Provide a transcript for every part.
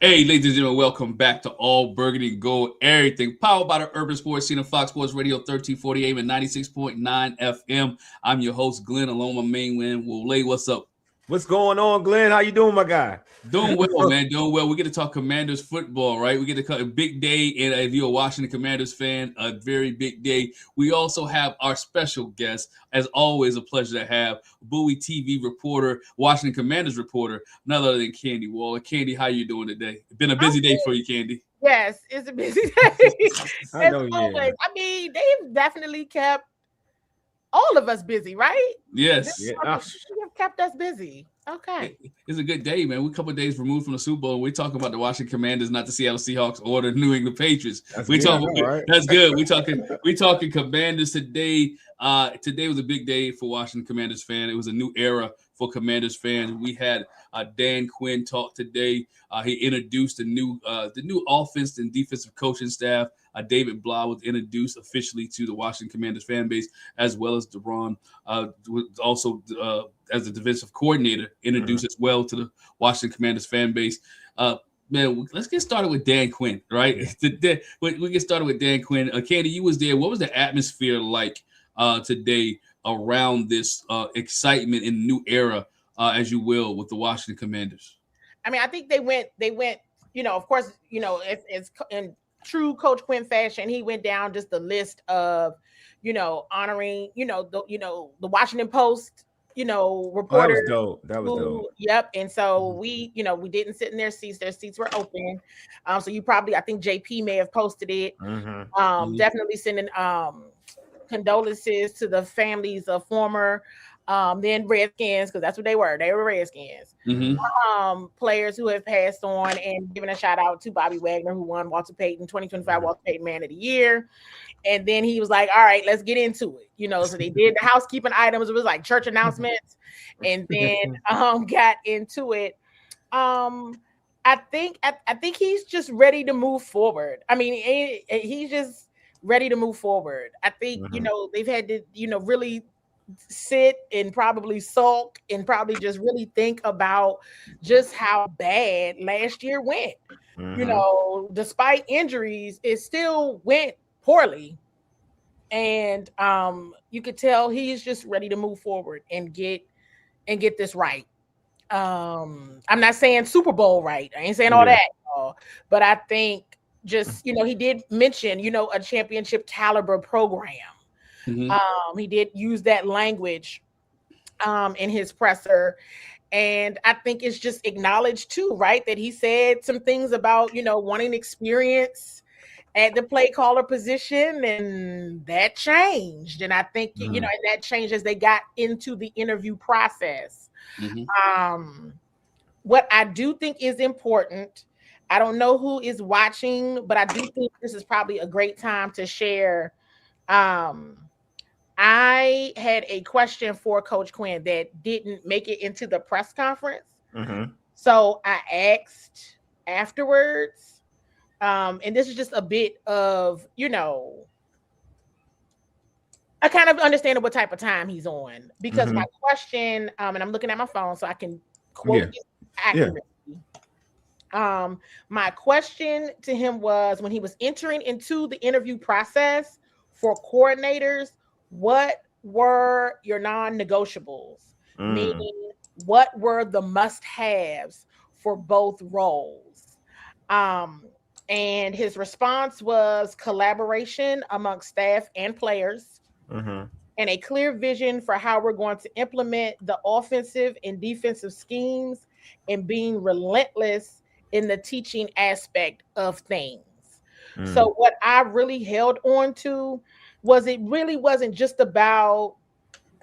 Hey, ladies and gentlemen, welcome back to All Burgundy Gold Everything, powered by the Urban Sports Scene of Fox Sports Radio 1340 AM and 96.9 FM. I'm your host, Glenn, along with my main man, Wole. What's up? What's going on, Glenn? How you doing, my guy? Doing well, man. Doing well. We get to talk Commanders football, right? We get to cut a big day, and if you're a Washington Commanders fan, a very big day. We also have our special guest, as always, a pleasure to have, Bowie TV reporter, Washington Commanders reporter, none other than Candy Waller. Candy, how you doing today? It's been a busy day for you, Candy. Yes, it's a busy day. I know, yeah. I mean, they've definitely kept all of us busy, right? Yes. They've kept us busy. Okay. It's a good day, man. We're a couple of days removed from the Super Bowl. We're talking about the Washington Commanders, not the Seattle Seahawks or the New England Patriots. That's good. We're talking Commanders today. Today was a big day for Washington Commanders fan. It was a new era for Commanders fans. We had Dan Quinn talk today. He introduced the new offense and defensive coaching staff. David Blough was introduced officially to the Washington Commanders fan base, as well as Daron, also as the defensive coordinator, introduced as well to the Washington Commanders fan base. Man, let's get started with Dan Quinn, right? We get started with Dan Quinn. Candy, you was there. What was the atmosphere like today around this excitement in the new era, as you will, with the Washington Commanders? I mean, I think they went, of course, it's in true Coach Quinn fashion. He went down just the list of, honoring, the Washington Post, reporters. That was dope. Yep. And so we didn't sit in their seats. Their seats were open. So I think JP may have posted it. Definitely sending condolences to the families of former then Redskins, because that's what they were. They were Redskins. Players who have passed on, and giving a shout out to Bobby Wagner, who won 2025 Walter Payton Man of the Year. And then he was like, all right, let's get into it. So they did the housekeeping items. It was like church announcements, and then got into it. I think he's just ready to move forward. I mean, he's just ready to move forward. I think, they've had to, really sit and probably sulk and probably just really think about just how bad last year went. Despite injuries, it still went poorly. And you could tell he's just ready to move forward and get this right. I'm not saying Super Bowl right. I ain't saying all that, but I think just, he did mention, a championship caliber program. He did use that language in his presser. And I think it's just acknowledged too, right? That he said some things about, wanting experience at the play caller position, and that changed. And I think, and that changed as they got into the interview process. What I do think is important, I don't know who is watching, but I do think this is probably a great time to share. I had a question for Coach Quinn that didn't make it into the press conference. So I asked afterwards, and this is just a bit of, I kind of understand what type of time he's on, because my question, and I'm looking at my phone so I can quote it accurately. My question to him was, when he was entering into the interview process for coordinators, what were your non-negotiables? Meaning, what were the must-haves for both roles? And his response was collaboration amongst staff and players, and a clear vision for how we're going to implement the offensive and defensive schemes, and being relentless in the teaching aspect of things. So what I really held on to was, it really wasn't just about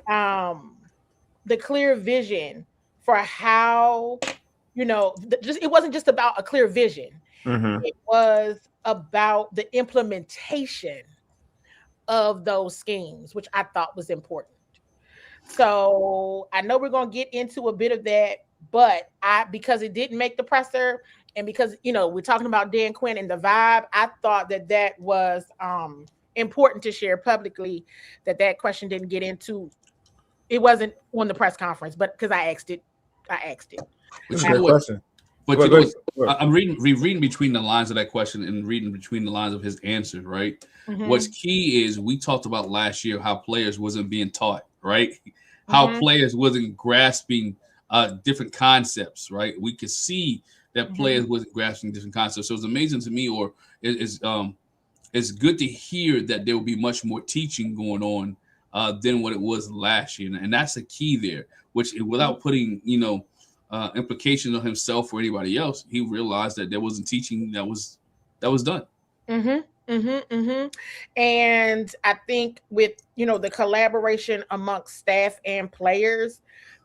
the clear vision for how, it wasn't just about a clear vision. It was about the implementation of those schemes, which I thought was important. So I know we're going to get into a bit of that, but because it didn't make the presser, and because, we're talking about Dan Quinn and the vibe, I thought that was important to share publicly, that question didn't get into. It wasn't on the press conference, but because I asked it. But you know what? But I'm reading between the lines of that question and reading between the lines of his answer, right? What's key is we talked about last year how players wasn't being taught, right? How players wasn't grasping different concepts, right? We could see that players wasn't grasping different concepts. So it's amazing to me, or it's good to hear that there will be much more teaching going on than what it was last year, and that's the key there. Which, without putting implications on himself or anybody else, he realized that there wasn't teaching that was done. And I think with the collaboration amongst staff and players,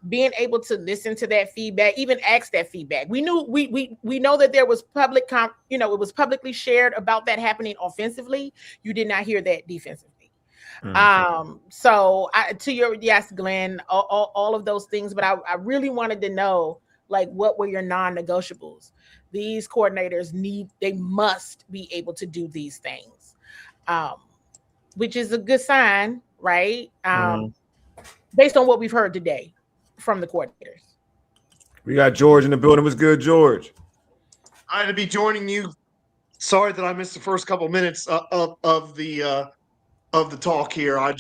being able to listen to that feedback, even ask that feedback. We know that there was it was publicly shared about that happening offensively. You did not hear that defensively. So yes, Glenn, all of those things, but I really wanted to know, like, what were your non-negotiables? These coordinators they must be able to do these things, which is a good sign, right? Based on what we've heard today from the coordinators. We got George in the building. What's good, George? I had to be joining you. Sorry that I missed the first couple minutes of the talk here. I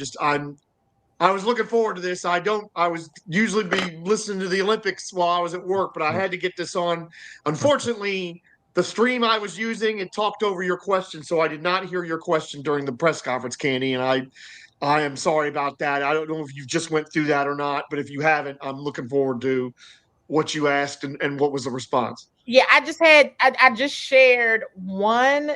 was looking forward to this. I was usually be listening to the Olympics while I was at work, but I had to get this on. Unfortunately, the stream I was using, it talked over your question, so I did not hear your question during the press conference, Candy, and I am sorry about that. I don't know if you just went through that or not, but if you haven't, I'm looking forward to what you asked and what was the response. Yeah, I just shared one,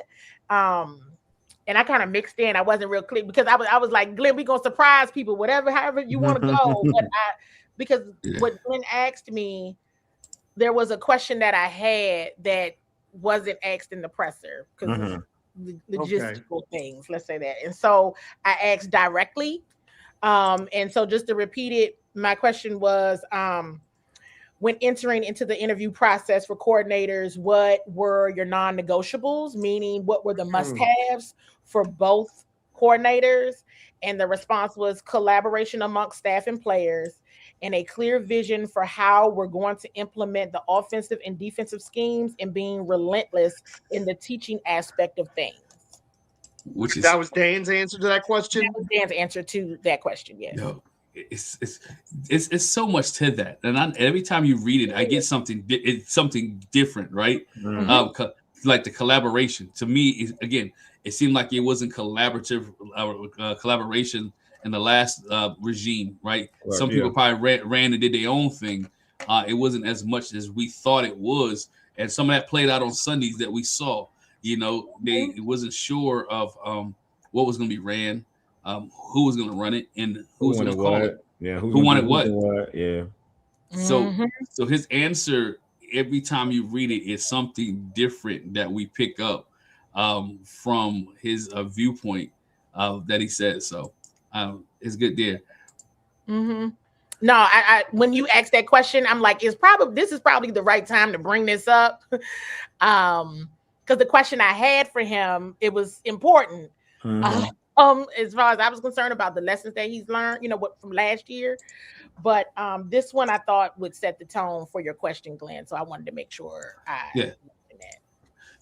and I kind of mixed in. I wasn't real clear because I was like, Glenn, we're gonna surprise people, however you want to go. But because what Glenn asked me, there was a question that I had that wasn't asked in the presser because logistical things, let's say that. And so I asked directly. And so just to repeat it, my question was, when entering into the interview process for coordinators, what were your non-negotiables? Meaning, what were the must-haves for both coordinators? And the response was collaboration amongst staff and players, and a clear vision for how we're going to implement the offensive and defensive schemes, and being relentless in the teaching aspect of things. That was Dan's answer to that question? That was Dan's answer to that question, yes. No. It's so much to that, and every time you read it, I get something. It's something different, right? Like the collaboration. To me, it seemed like it wasn't collaboration in the last regime, right? Some people probably ran and did their own thing. It wasn't as much as we thought it was, and some of that played out on Sundays that we saw. It wasn't sure of what was going to be ran. Who was going to run it and who was going to call it? Yeah, who wanted what? Yeah. So his answer, every time you read it, is something different that we pick up from his viewpoint that he says. So it's good there. No, I when you asked that question, I'm like, this is probably the right time to bring this up, because the question I had for him, it was important. As far as I was concerned about the lessons that he's learned, from last year. But this one I thought would set the tone for your question, Glenn. So I wanted to make sure that.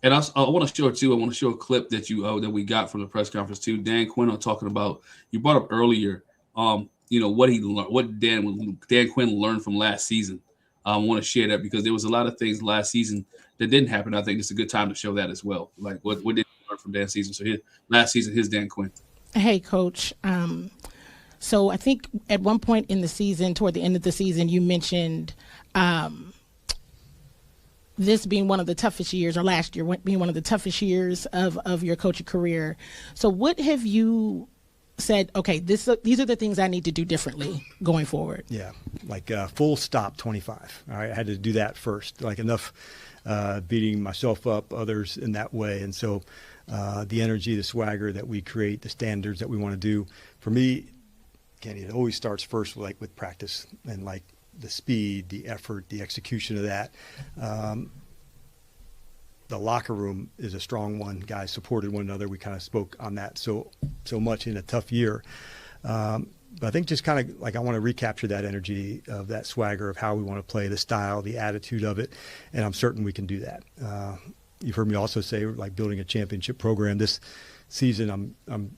And I want to show it too. I want to show a clip that that we got from the press conference too. Dan Quinn talking about, you brought up earlier, what he learned, what Dan Quinn learned from last season. I want to share that because there was a lot of things last season that didn't happen. I think it's a good time to show that as well. Like what did he learn from Dan's season? So last season, here's Dan Quinn. Hey, Coach. So I think at one point in the season, toward the end of the season, you mentioned this being one of the toughest years, or last year being one of the toughest years of your coaching career. So what have you said, okay, these are the things I need to do differently going forward? Yeah, like full stop 25. All right, I had to do that first. Like enough beating myself up, others in that way. And so the energy, the swagger that we create, the standards that we want to do, for me, Kenny, it always starts first with practice and like the speed, the effort, the execution of that. The locker room is a strong one. Guys supported one another. We kind of spoke on that so much in a tough year. But I think just kind of like I want to recapture that energy of that swagger of how we want to play, the style, the attitude of it, and I'm certain we can do that. You've heard me also say like building a championship program this season. I'm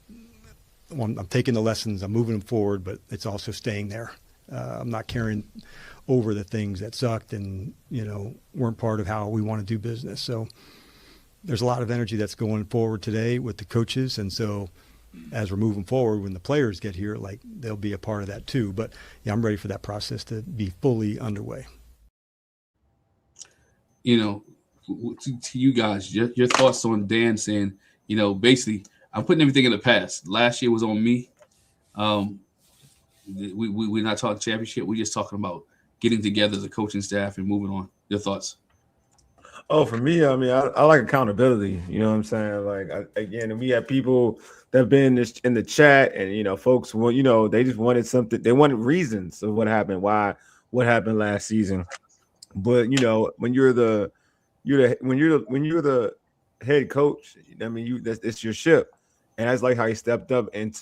taking the lessons, I'm moving them forward, but it's also staying there. I'm not carrying over the things that sucked and weren't part of how we want to do business. So there's a lot of energy that's going forward today with the coaches, and so as we're moving forward, when the players get here, like they'll be a part of that too. But yeah, I'm ready for that process to be fully underway. To you guys, your thoughts on Dan saying, basically, I'm putting everything in the past. Last year was on me. We're not talking championship. We're just talking about getting together as a coaching staff and moving on. Your thoughts? Oh, for me, I mean, I like accountability. You know what I'm saying? Like, again, we have people that have been in the chat, and folks, they just wanted something. They wanted reasons of what happened, what happened last season. But when you're the head coach, I mean, it's your ship, and that's like how he stepped up, and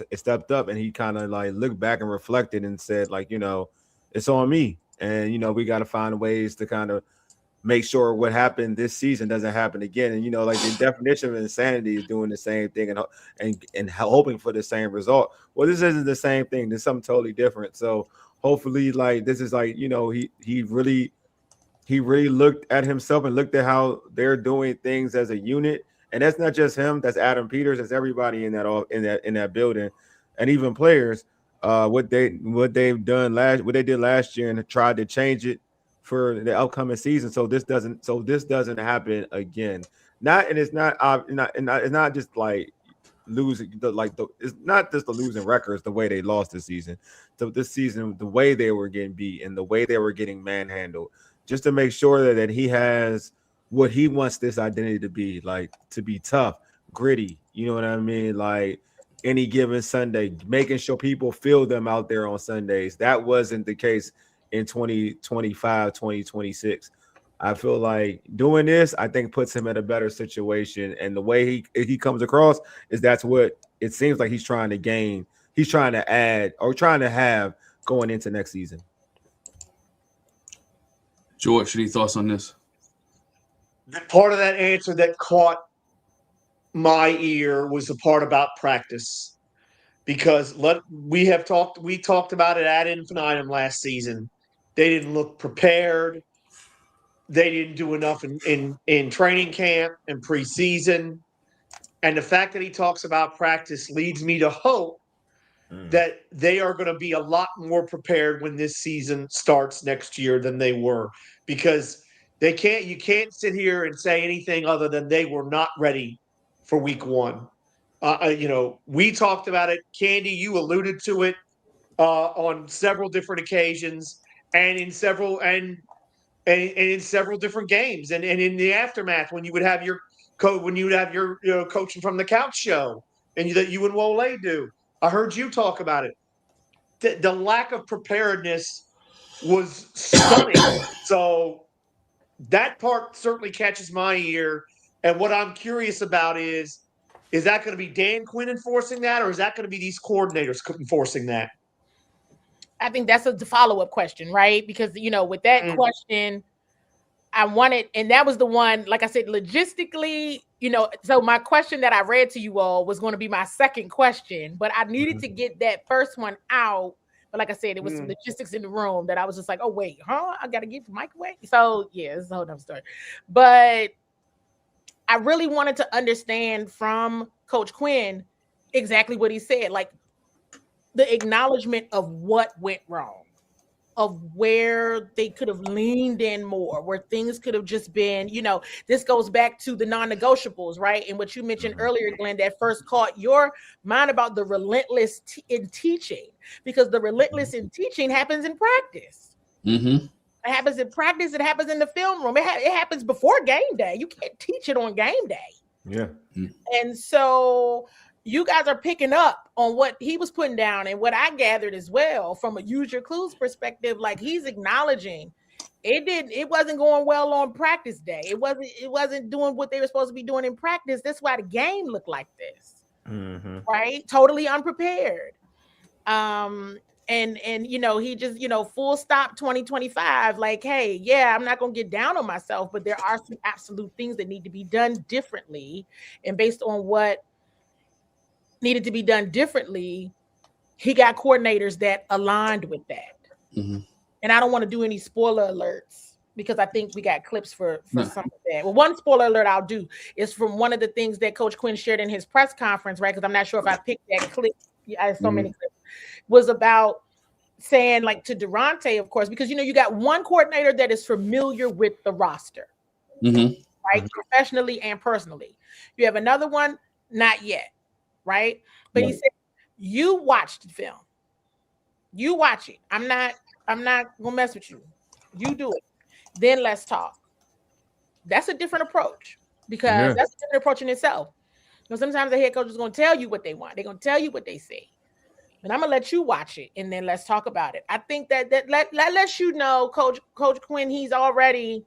he kind of like looked back and reflected and said, like, it's on me, and we got to find ways to kind of make sure what happened this season doesn't happen again. And like the definition of insanity is doing the same thing and hoping for the same result. Well, this isn't the same thing. This is something totally different. So hopefully, like, this is like, he really looked at himself and looked at how they're doing things as a unit. And that's not just him. That's Adam Peters. That's everybody in that building, and even players. What they did last year and tried to change it for the upcoming season, so this doesn't happen again. It's not just like losing it's not just the losing records the way they lost this season. So this season, the way they were getting beat and the way they were getting manhandled, just to make sure that he has what he wants this identity to be, like to be tough, gritty. You know what I mean? Like any given Sunday, making sure people feel them out there on Sundays. That wasn't the case in 2025, 2026. I feel like doing this, I think, puts him in a better situation. And the way he comes across is that's what it seems like he's trying to gain. He's trying to add or trying to have going into next season. George, any thoughts on this? The part of that answer that caught my ear was the part about practice, because we talked about it ad infinitum last season. They didn't look prepared. They didn't do enough in training camp and preseason. And the fact that he talks about practice leads me to hope that they are going to be a lot more prepared when this season starts next year than they were, because you can't sit here and say anything other than they were not ready for week one. We talked about it. Candy, you alluded to it on several different occasions and in several different games, and in the aftermath when you would have your coaching from the couch show and that you and Wole do. I heard you talk about it. The lack of preparedness was stunning. So that part certainly catches my ear. And what I'm curious about is that going to be Dan Quinn enforcing that, or is that going to be these coordinators enforcing that? I think that's a follow-up question, right? Because, with that question, I wanted, and that was the one, like I said, logistically, so my question that I read to you all was going to be my second question, but I needed to get that first one out. But like I said, it was some logistics in the room that I was just like, oh, wait, I got to give the mic away. So, yeah, it's a whole other story. But I really wanted to understand from Coach Quinn exactly what he said, like the acknowledgement of what went wrong, of where they could have leaned in more, where things could have just been, this goes back to the non-negotiables, right? And what you mentioned earlier, Glenn, that first caught your mind about the relentless in teaching, because the relentless in teaching happens in practice. Mm-hmm. It happens in practice. It happens in the film room. It happens before game day. You can't teach it on game day. Yeah. And so you guys are picking up on what he was putting down and what I gathered as well from a use your clues perspective. Like he's acknowledging it wasn't going well on practice day. It wasn't doing what they were supposed to be doing in practice. That's why the game looked like this. Right? Totally unprepared. And he just, full stop 2025, like, hey, yeah, I'm not going to get down on myself, but there are some absolute things that need to be done differently. And based on what needed to be done differently, he got coordinators that aligned with that. And I don't want to do any spoiler alerts because I think we got clips for some of that. Well, one spoiler alert I'll do is from one of the things that Coach Quinn shared in his press conference, right? Because I'm not sure if I picked that clip. I have so many clips. Was about saying, like, to Daronte, of course, because you got one coordinator that is familiar with the roster, right? Professionally and personally. You have another one, not yet, right? But he said, you watch the film. You watch it. I'm not gonna mess with you. You do it. Then let's talk. That's a different approach because that's a different approach in itself. Sometimes the head coach is gonna tell you what they want. They're gonna tell you what they say. And I'm gonna let you watch it, and then let's talk about it. I think that lets you know, Coach Quinn, he's already.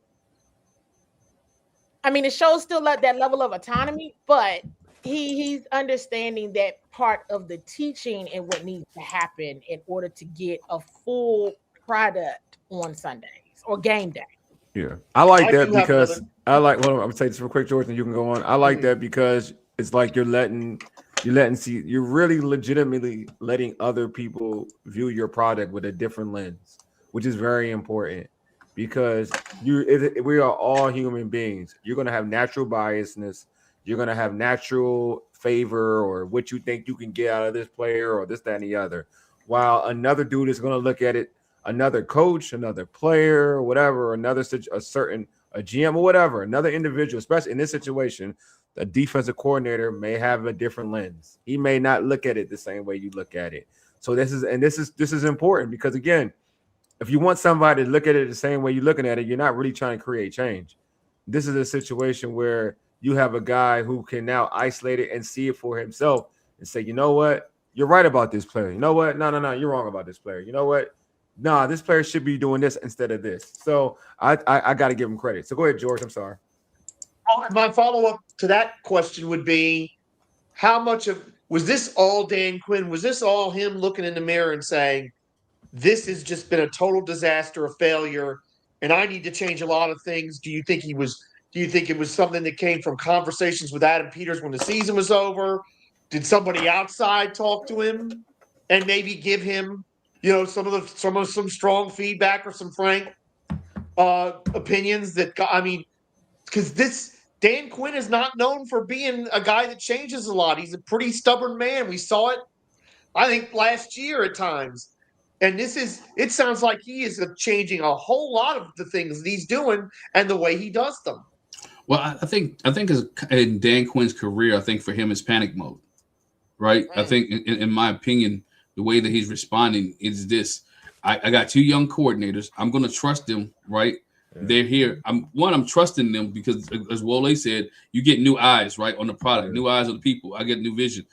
I mean, it shows still that level of autonomy, but he's understanding that part of the teaching and what needs to happen in order to get a full product on Sundays or game day. Yeah, I like that because I like. Well, I'm gonna say this real quick, George, and you can go on. I like that because it's like you're really legitimately letting other people view your product with a different lens, which is very important because we are all human beings. You're going to have natural biasness. You're going to have natural favor or what you think you can get out of this player or this, that, and the other. While another dude is going to look at it, another coach, another player, whatever, a GM or whatever, another individual, especially in this situation, the defensive coordinator may have a different lens. He may not look at it the same way you look at it. So this is important because, again, if you want somebody to look at it the same way you're looking at it, you're not really trying to create change. This is a situation where you have a guy who can now isolate it and see it for himself and say, you know what, you're right about this player. You know what, no, you're wrong about this player. You know what, this player should be doing this instead of this. So I got to give him credit. So go ahead, George. I'm sorry. My follow-up to that question would be, how much was this all Dan Quinn? Was this all him looking in the mirror and saying, this has just been a total disaster, a failure, and I need to change a lot of things? Do you think it was something that came from conversations with Adam Peters when the season was over? Did somebody outside talk to him and maybe give him, some strong feedback or some frank opinions because Dan Quinn is not known for being a guy that changes a lot. He's a pretty stubborn man. We saw it, I think, last year at times. And it sounds like he is changing a whole lot of the things that he's doing and the way he does them. Well, I think in Dan Quinn's career, I think for him it's panic mode, right? I think in my opinion, the way that he's responding is this. I got two young coordinators. I'm going to trust them, right? They're here. I'm trusting them because, as Wole said, you get new eyes, right, on the product, new eyes on the people. I get new vision.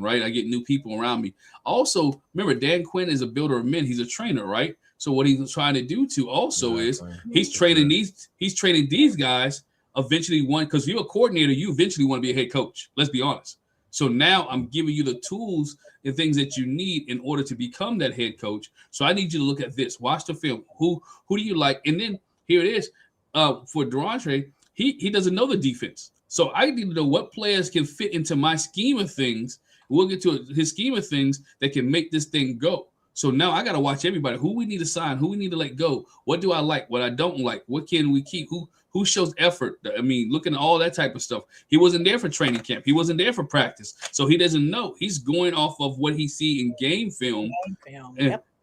Right? I get new people around me. Also, remember, Dan Quinn is a builder of men. He's a trainer, right? So what he's trying to do too also is he's training these guys eventually because you're a coordinator, you eventually want to be a head coach. Let's be honest. So now I'm giving you the tools and things that you need in order to become that head coach. So I need you to look at this, watch the film. Who do you like? And then here it is. For Daronte, he doesn't know the defense. So I need to know what players can fit into my scheme of things. We'll get to his scheme of things that can make this thing go. So now I got to watch everybody. Who we need to sign, who we need to let go. What do I like? What I don't like? What can we keep? Who shows effort? I mean, looking at all that type of stuff. He wasn't there for training camp. He wasn't there for practice. So he doesn't know. He's going off of what he see in game film.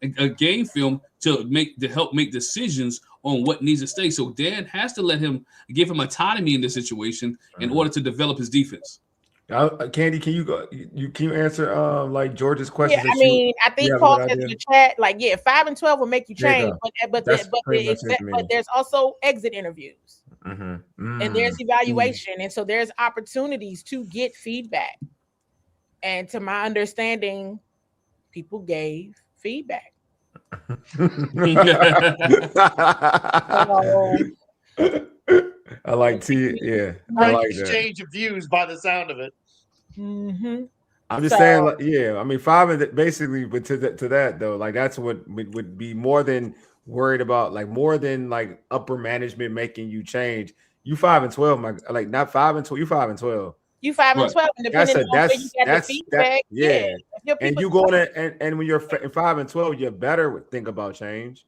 A game film to help make decisions on what needs to stay. So Dan has to give him autonomy in this situation in order to develop his defense. Candy, can you go? Can you answer like George's question? Yeah, I mean, I think Paul says in the chat, like, 5 and 12 will make you change, but there's also exit interviews, and there's evaluation, and so there's opportunities to get feedback. And to my understanding, people gave feedback. I like yeah. I like exchange of views by the sound of it. Mm-hmm. I'm just saying, like, yeah. I mean, 5 and basically, but to that though, like that's what would be more than worried about, like more than like upper management making you change. You 5 and 12, like not 5 and 12. You 5 and 12. You 5 and 12, and depending on where you get the feedback, yeah. And you go in and when you're 5 and 12, you better think about change.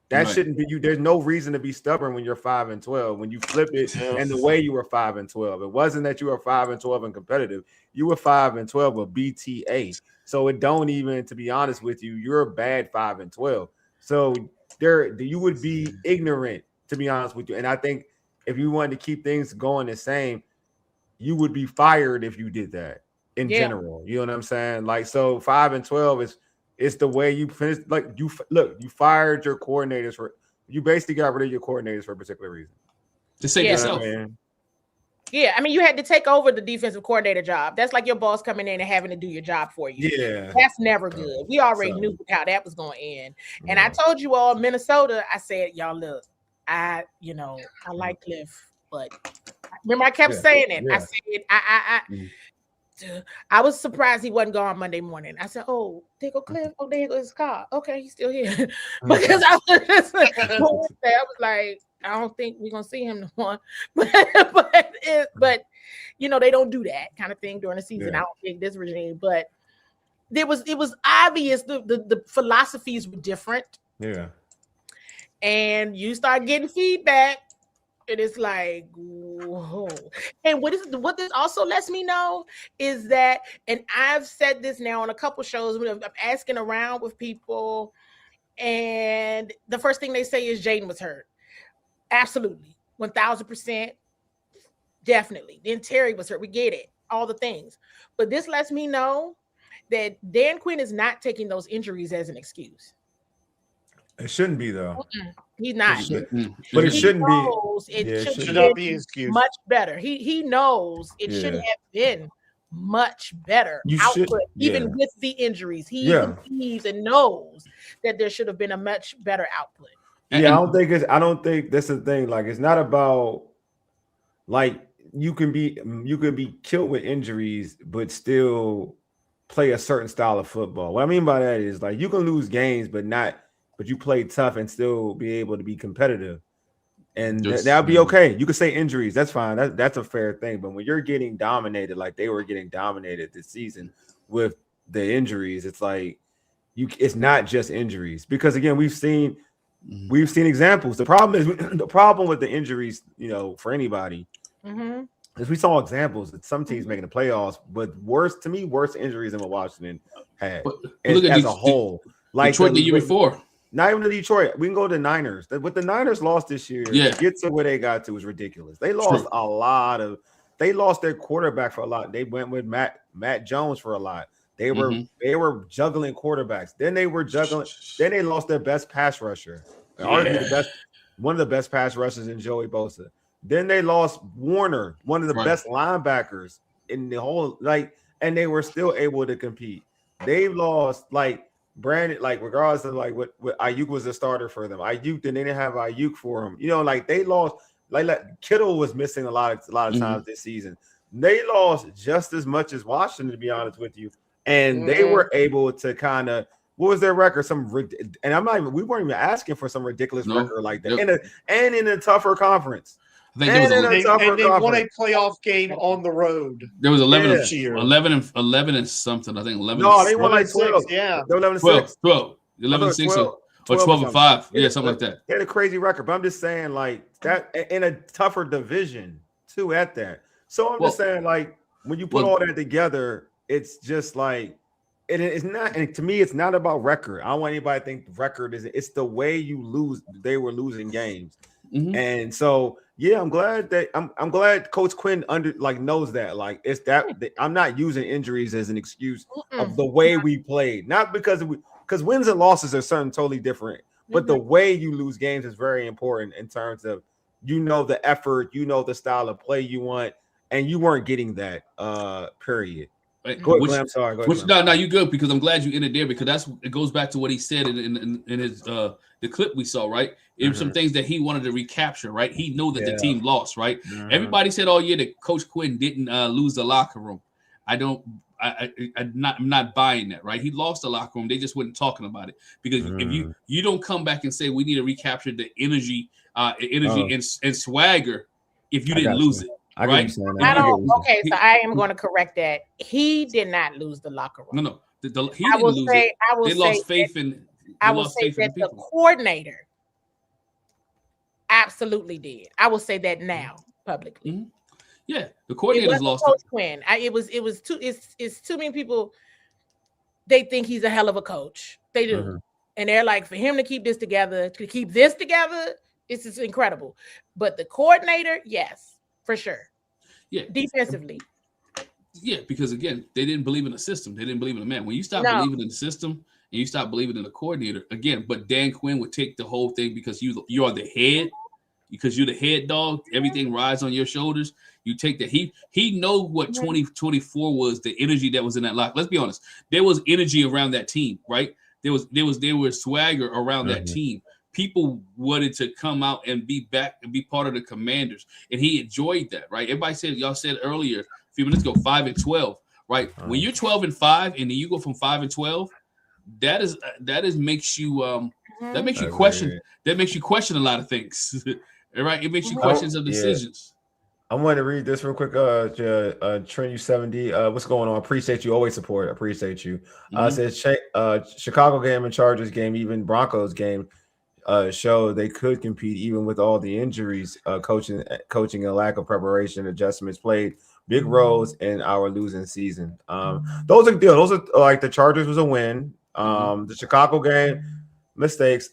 That shouldn't be you. There's no reason to be stubborn when you're 5 and 12. When you flip it, and the way you were 5 and 12, it wasn't that you were 5 and 12 and competitive. You were 5 and 12 with BTA. So it don't even, to be honest with you, you're a bad 5 and 12. So you would be ignorant, to be honest with you. And I think if you wanted to keep things going the same, you would be fired if you did that in general. You know what I'm saying? Like, so 5 and 12 it's the way you finish. Like you fired your coordinators you basically got rid of your coordinators for a particular reason. To save yourself. Yeah, I mean, you had to take over the defensive coordinator job. That's like your boss coming in and having to do your job for you. Yeah. That's never good. We already knew how that was going to end. And I told you all, Minnesota, I said, y'all, look, I like Cliff, but remember I kept saying it. I said, I was surprised he wasn't gone Monday morning. I said, "Oh, there go Cliff. Oh, there goes his car. Okay, he's still here." Because I was like, I don't think we're gonna see him no more. But you know, they don't do that kind of thing during the season. I don't think this regime, but it was obvious the philosophies were different. Yeah, and you start getting feedback. It is like, whoa. And what this also lets me know is that, and I've said this now on a couple shows, I'm asking around with people, and the first thing they say is Jaden was hurt. Absolutely. 1,000%. Definitely. Then Terry was hurt. We get it. All the things. But this lets me know that Dan Quinn is not taking those injuries as an excuse. It shouldn't be, though. He's not. But it shouldn't be. It should not be an excuse. Much better. He knows it should have been much better output, even with the injuries. He believes and knows that there should have been a much better output. Yeah, I don't think that's the thing. Like, it's not about like you can be killed with injuries, but still play a certain style of football. What I mean by that is like you can lose games, but you play tough and still be able to be competitive. And that'll be okay. You can say injuries. That's fine. That's a fair thing. But when you're getting dominated, like they were getting dominated this season with the injuries, it's like it's not just injuries. Because again, we've seen examples. The problem with the injuries, you know, for anybody, is we saw examples that some teams making the playoffs, but worse injuries than what Washington had as a whole. Like Detroit the year before. Not even the Detroit. We can go to the Niners. What the Niners lost this year, to get to where they got to was ridiculous. They lost they lost their quarterback for a lot. They went with Matt Jones for a lot. They were juggling quarterbacks. Then they lost their best pass rusher. Arguably one of the best pass rushers in Joey Bosa. Then they lost Warner, one of the best linebackers in the whole, and they were still able to compete. They lost Brandon, regardless of what Ayuk was a starter for them. Ayuk, then they didn't have Ayuk for him. You know, they lost. Kittle was missing a lot of times this season. They lost just as much as Washington, to be honest with you, and they were able to kind of. What was their record? We weren't even asking for some ridiculous record like that. In a tougher conference. I think they won a playoff game on the road. There was 11 and something. I think 11. No, they won 12. Yeah, they were 11 and 6. 12. 11 and 6 or 12 and 5. Yeah, something like that. They had a crazy record, but I'm just saying that in a tougher division too at that. So I'm just saying when you put all that together, it's just it's not. And to me, it's not about record. I don't want anybody to think record is. It's the way you lose. They were losing games, and so. Yeah, I'm glad that I'm glad Coach Quinn knows that. Like it's that I'm not using injuries as an excuse of the way we played. Not because wins and losses are something totally different. But the way you lose games is very important in terms of the effort, the style of play you want, and you weren't getting that. Period. Go ahead, Glenn, I'm sorry. Go ahead, no, you good because I'm glad you ended there because it goes back to what he said in his the clip we saw, right? It was some things that he wanted to recapture, right? He knew that the team lost, right? Everybody said all year that Coach Quinn didn't lose the locker room. I'm not buying that, right? He lost the locker room. They just weren't talking about it because if you don't come back and say we need to recapture the energy and swagger if you didn't lose it. Right? Okay, so I am going to correct that. He did not lose the locker room. No. He didn't lose it. They lost faith in. I will say that the coordinator absolutely did. I will say that now publicly. Mm-hmm. Yeah, the coordinator's lost. Coach Quinn. It's too many people. They think he's a hell of a coach. They do, and they're like, for him to keep this together, it's just incredible. But the coordinator, yes. For sure. Yeah. Defensively. Yeah, because again, they didn't believe in the system. They didn't believe in the man. When you stop believing in the system and you stop believing in the coordinator, again, but Dan Quinn would take the whole thing because you are the head, because you're the head dog, everything rides on your shoulders. You take that. He know what 2024 was, the energy that was in that lock. Let's be honest. There was energy around that team, right? There was swagger around that team. People wanted to come out and be back and be part of the Commanders, and he enjoyed that, right? Everybody said, y'all said earlier, a few minutes ago, 5-12, right? When you're 12-5, and then you go from 5-12, that makes you question. That makes you question a lot of things, right? It makes you question some decisions. I want to read this real quick. Trent U70, what's going on? Appreciate you. Always support. Appreciate you. Says Chicago game and Chargers game, even Broncos game. Show they could compete even with all the injuries. Coaching and lack of preparation, adjustments played big roles in our losing season. Those are deal. Those are like the Chargers was a win. The Chicago game mistakes.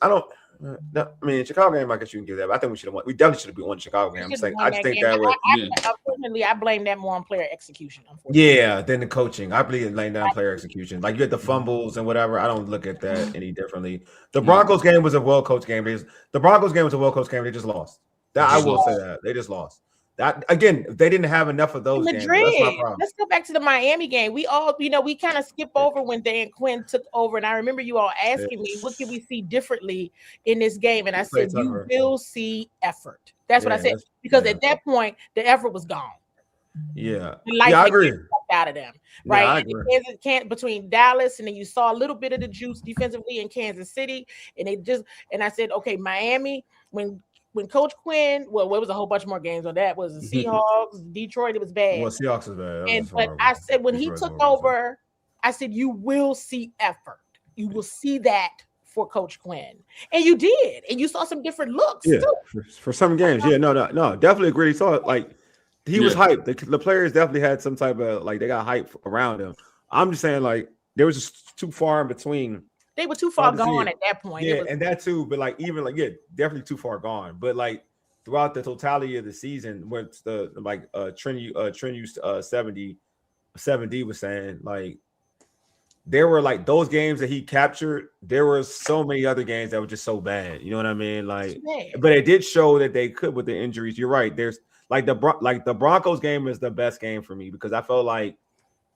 Chicago game. I guess you can give that. But I think we should have won. We definitely should have won the Chicago game. I just think that was. Unfortunately, I blame that more on player execution. Yeah, than the coaching. I believe in laying down player execution. Like you had the fumbles and whatever. I don't look at that any differently. The Broncos game was a well-coached game. The Broncos game was a well-coached game. They just lost. I will say that they just lost. That again, they didn't have enough of those games. That's my problem. Let's go back to the Miami game. We all, we kind of skip over when Dan Quinn took over, and I remember you all asking me, "What can we see differently in this game?" And I said, "You will see effort." That's what I said because at that point, the effort was gone. Yeah, I agree. Out of them, right? Yeah, between Dallas and then you saw a little bit of the juice defensively in Kansas City, and I said, okay, Miami when Coach Quinn, well, it was a whole bunch more games on that. Was the Seahawks, Detroit? It was bad. Well, Seahawks is bad. But I said when he took over, I said you will see effort. You will see that for Coach Quinn, and you did, and you saw some different looks. Yeah, for some games. Yeah, no, definitely agree. He saw it like he was hyped. The players definitely had some type of they got hype around him. I'm just saying there was just too far in between. They were too far gone at that point. Yeah, and that too, but definitely too far gone. But throughout the totality of the season, what's the Trent 70 was saying, there were those games that he captured, there were so many other games that were just so bad. You know what I mean? But it did show that they could with the injuries. You're right. There's the Broncos game is the best game for me because I felt like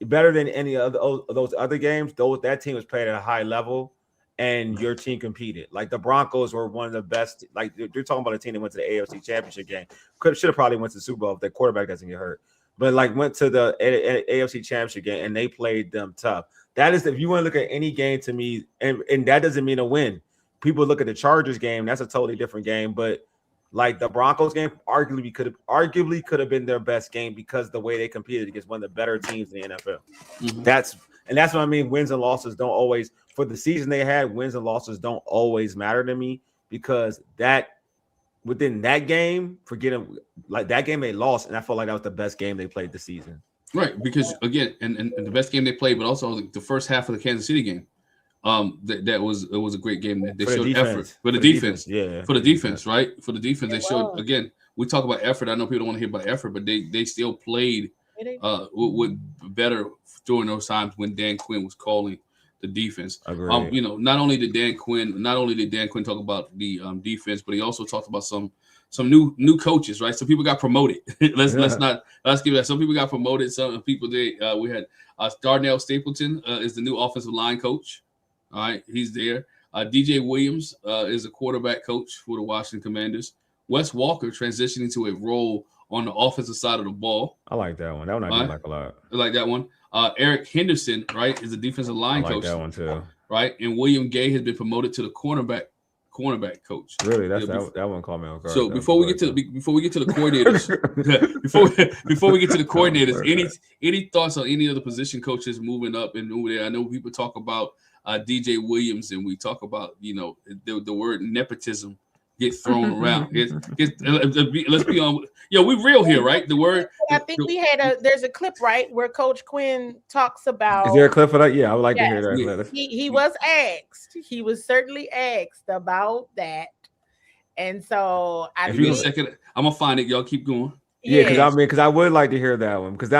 better than any of those other games, that team was played at a high level and your team competed. The Broncos were one of the best. You're talking about a team that went to the AFC Championship game. Should have probably went to the Super Bowl if their quarterback doesn't get hurt. But went to the AFC Championship game and they played them tough. That is, if you want to look at any game to me, and that doesn't mean a win. People look at the Chargers game, that's a totally different game. But the Broncos game arguably could have been their best game because the way they competed against one of the better teams in the NFL. Mm-hmm. That's what I mean. Wins and losses don't always, for the season they had, wins and losses don't always matter to me because within that game, that game they lost, and I felt like that was the best game they played this season. Right, because again, and the best game they played, but also the first half of the Kansas City game. It was a great game. They showed effort for the defense. Yeah, for the defense, right? For the defense, they showed again we talk about effort. I know people don't want to hear about effort, but they still played with better during those times when Dan Quinn was calling the defense. Not only did Dan Quinn talk about the defense, but he also talked about some new coaches, right? Some people got promoted. Let's give that. Some people got promoted. Some people we had Darnell Stapleton is the new offensive line coach. All right, he's there. DJ Williams is a quarterback coach for the Washington Commanders. Wes Walker transitioning to a role on the offensive side of the ball. I like that one. That one I do like a lot. I like that one. Eric Henderson, right, is a defensive line coach. I like that one too. Right, and William Gay has been promoted to the cornerback coach. Really, that one caught me off guard. So before we get to the coordinators, before we get to the coordinators, any thoughts on any of the position coaches moving up and moving there? I know people talk about DJ Williams, and we talk about the word nepotism get thrown around. Let's be on. We real here, right? The word. I think we had there's a clip, right, where Coach Quinn talks about. Is there a clip for that? Yeah, I would like to hear that. He was asked. He was certainly asked about that, and so I. Give me a second. I'm gonna find it. Y'all keep going. Yeah, because I would like to hear that one. Because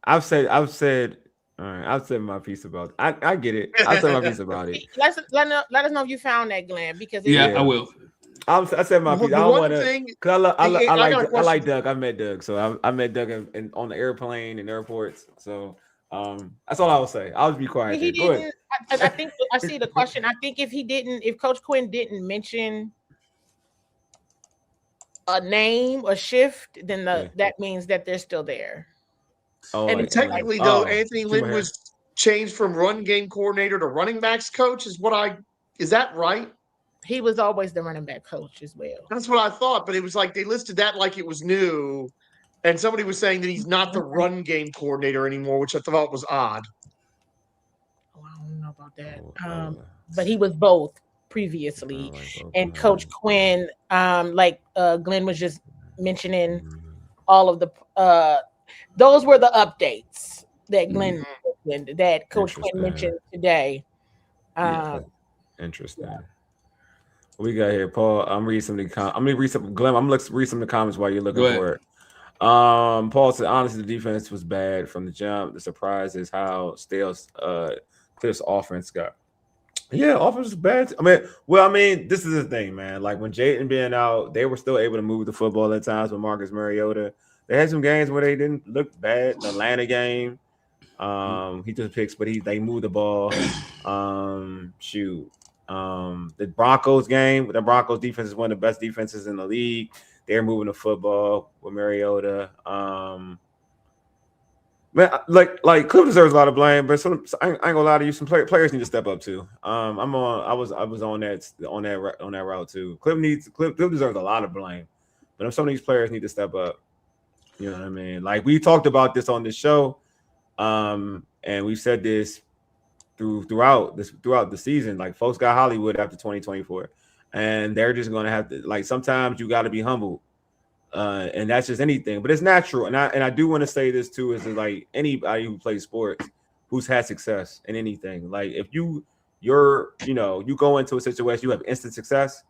I've said. All right, I've said my piece about it. I get it. I've said my piece about it. Let us know if you found that, Glenn, because I will. I said my piece. I don't want to, because I like Doug. I met Doug, so I met Doug on the airplane and airports. So that's all I will say. I'll just be quiet. He didn't. I think I see the question. I think if Coach Quinn didn't mention a name or shift, then that means that they're still there. Oh, and technically, though, Anthony Lynn was changed from run game coordinator to running backs coach. Is that right? He was always the running back coach as well. That's what I thought, but it was like they listed that like it was new, and somebody was saying that he's not the run game coordinator anymore, which I thought was odd. Oh, I don't know about that. But he was both previously, and Coach Quinn, Glenn was just mentioning, all of the those were the updates that Glenn that Coach Quinn mentioned today. Interesting. What we got here, Paul? I'm reading some of the I'm gonna read some. Glenn, I'm gonna read some of the comments while you're looking for it. Paul said, honestly, the defense was bad from the jump. The surprise is how stale Cliff's offense got. Yeah, offense was bad. I mean, this is the thing, man. Like when Jayden being out, they were still able to move the football at times with Marcus Mariota. They had some games where they didn't look bad. The Atlanta game, he took picks, but they moved the ball. The Broncos game, the Broncos defense is one of the best defenses in the league. They're moving the football with Mariota. Like Cliff deserves a lot of blame, but I ain't gonna lie to you. Some players need to step up too. I was on that route too. Cliff deserves a lot of blame, but some of these players need to step up. You know what I mean? Like we talked about this on the show, and we've said this throughout the season. Like folks got Hollywood after 2024, and they're just gonna have to, like, sometimes you got to be humble, and that's just anything. But it's natural, and I do want to say this too, is that, like, anybody who plays sports who's had success in anything, like if you go into a situation, you have instant success,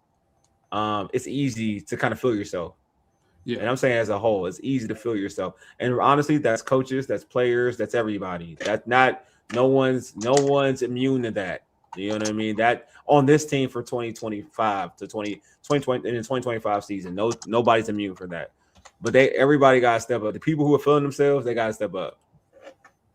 it's easy to kind of feel yourself. Yeah, and I'm saying as a whole, it's easy to feel yourself. And honestly, that's coaches, that's players, that's everybody. That's not no one's immune to that. You know what I mean? That on this team for 2025 to 2020 in the 2025 season, nobody's immune for that. But everybody got to step up. The people who are feeling themselves, they got to step up.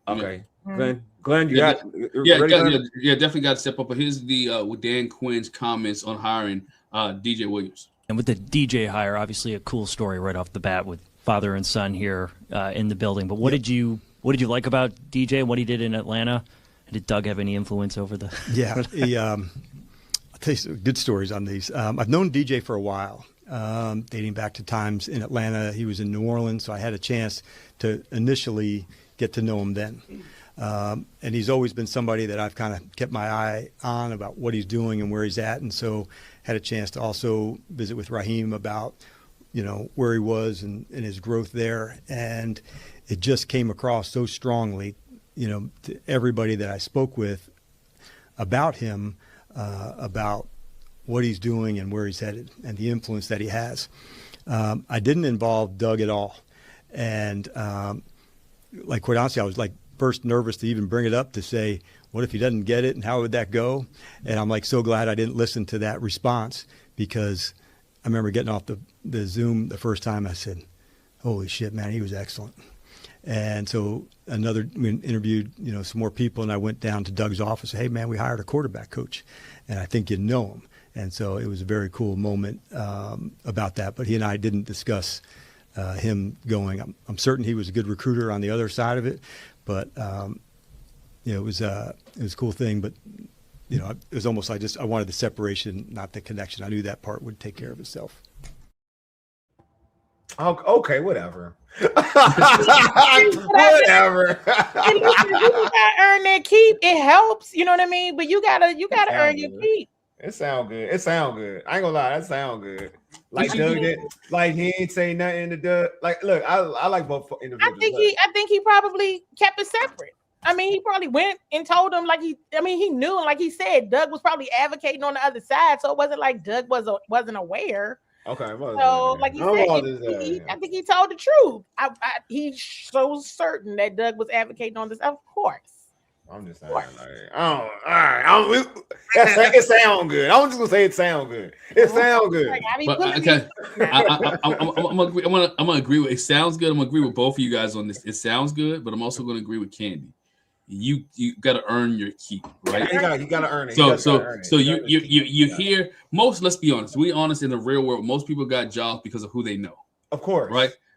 Okay, yeah. Glenn, definitely got to step up. But here's the with Dan Quinn's comments on hiring DJ Williams. And with the DJ hire, obviously a cool story right off the bat with father and son here in the building. But what did you like about DJ and what he did in Atlanta? Did Doug have any influence over the? Yeah, I'll tell you some good stories on these. I've known DJ for a while, dating back to times in Atlanta. He was in New Orleans, so I had a chance to initially get to know him then. And he's always been somebody that I've kind of kept my eye on about what he's doing and where he's at. And so had a chance to also visit with Raheem about, where he was and his growth there. And it just came across so strongly, to everybody that I spoke with about him, about what he's doing and where he's headed and the influence that he has. I didn't involve Doug at all. And like, quite honestly, I was like first nervous to even bring it up to say, what if he doesn't get it and how would that go? And I'm like so glad I didn't listen to that response, because I remember getting off the Zoom the first time. I said, holy shit, man, he was excellent. And so we interviewed, some more people, and I went down to Doug's office. Hey, man, we hired a quarterback coach, and I think you know him. And so it was a very cool moment about that. But he and I didn't discuss him going. I'm certain he was a good recruiter on the other side of it, but it was a cool thing. But it was almost like I wanted the separation, not the connection. I knew that part would take care of itself. Okay, whatever. Whatever. You gotta earn that keep. It helps, you know what I mean? But you gotta earn your keep. It sound good. I ain't gonna lie, that sound good. Like Doug did, like he ain't say nothing to Doug. Like, look, I like both individuals. I think he probably kept it separate. I mean, he probably went and told him he knew, like he said, Doug was probably advocating on the other side, so it wasn't like Doug wasn't aware. Okay, so like he said, I think he told the truth. He's so certain that Doug was advocating on this. Of course. I'm just saying, all right. It sound good. I'm just gonna say it sound good. It sound good. I'm gonna agree with it. Sounds good. I'm gonna agree with both of you guys on this. It sounds good, but I'm also gonna agree with Candy. You got to earn your keep, right? You got to earn it. So you hear most. Let's be honest. We honest in the real world. Most people got jobs because of who they know. Of course,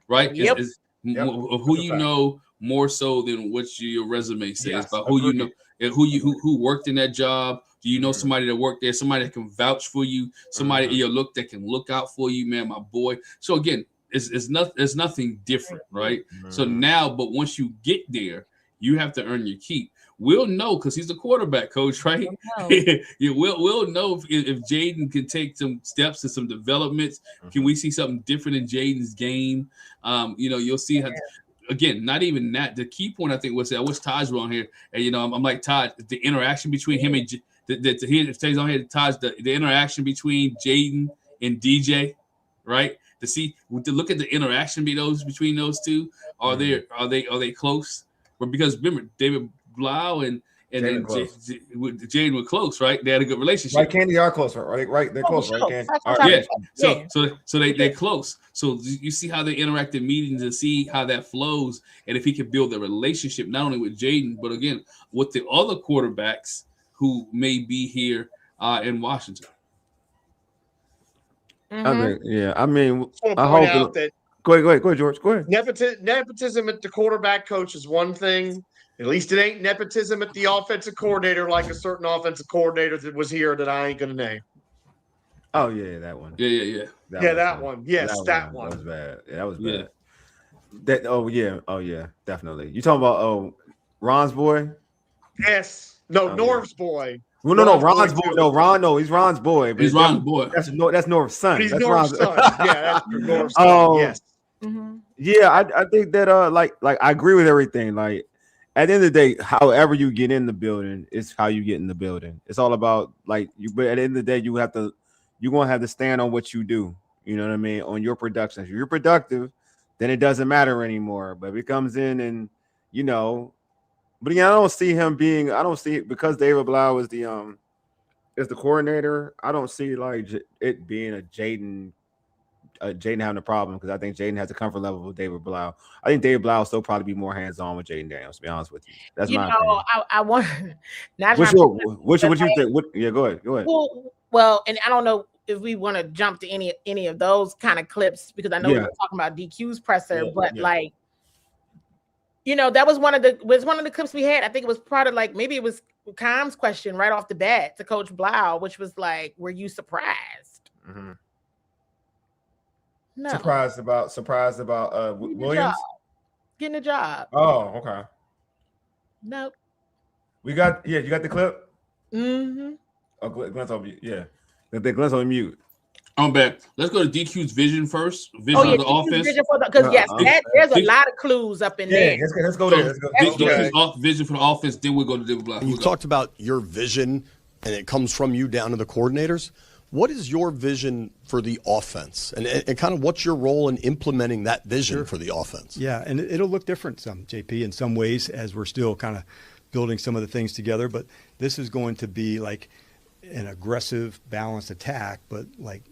right. Yep. Of who you know more so than what your resume says. Yes, about who you know and who worked in that job. Do you know somebody that worked there? Somebody that can vouch for you. Somebody in your look that can look out for you, man, my boy. So again, it's nothing different, right? So now, but once you get there, you have to earn your keep. We'll know because he's a quarterback coach, right? We'll know if Jaden can take some steps and some developments. Can we see something different in Jaden's game? You'll see how. Again, not even that. The key point I think was that I wish Taj were on here, and I'm like Todd. The interaction between him and stays on here. Taj, the interaction between Jaden and DJ, right? To look at the interaction between those two. Are they close? Because remember, David Blough and Jaden were close, right? They had a good relationship. Right, Candy are close, right? They're close, right? Yeah. So they're close. So you see how they interact in meetings and see how that flows, and if he can build a relationship not only with Jaden, but again with the other quarterbacks who may be here in Washington. I mean, I hope out that. Go ahead, George. Go ahead. Nepotism at the quarterback coach is one thing. At least it ain't nepotism at the offensive coordinator, like a certain offensive coordinator that was here that I ain't gonna name. Oh yeah, that one. Yeah. That one. Yes, that one. That was bad. Yeah, that was bad. Yeah. Definitely. You talking about Ron's boy? Yes. No, Norv's boy. Well, no, Ron's boy. No, Ron. No, he's Ron's boy. He's Ron's boy. That's Norv's son. He's that's Norv's son. Yeah, that's Norv's son. Yes. Mm-hmm. Yeah, I think that like I agree with everything. Like at the end of the day, however you get in the building is how you get in the building. It's all about like you. But at the end of the day, you're gonna have to stand on what you do. You know what I mean? On your production. If you're productive, then it doesn't matter anymore. But if it comes in and but again, I don't see because David Blough is the coordinator. I don't see like it being a Jaden having a problem because I think Jaden has a comfort level with David Blough. I think David Blough will still probably be more hands-on with Jaden Daniels, to be honest with you. That's my opinion. I want not what you think? Go ahead. Well, and I don't know if we want to jump to any of those kind of clips because I know we were talking about DQ's presser, but like that was one of the clips we had. I think it was part of like maybe it was Com's question right off the bat to Coach Blough, which was like, "Were you surprised?" Mm-hmm. No. Surprised about Williams getting a job. Oh, okay. Nope. You got the clip. Mm-hmm. Oh, Glenn's on mute. Yeah, Glenn's on mute. I'm back. Let's go to DQ's vision first. Vision of the offense. Because there's a lot of clues up in there. Let's go there. DQ's vision for the offense. Then we'll go to David Blough. You talked about your vision, and it comes from you down to the coordinators. What is your vision for the offense, and kind of what's your role in implementing that vision for the offense? Yeah, and it'll look different, JP, in some ways as we're still kind of building some of the things together. But this is going to be like an aggressive, balanced attack, but like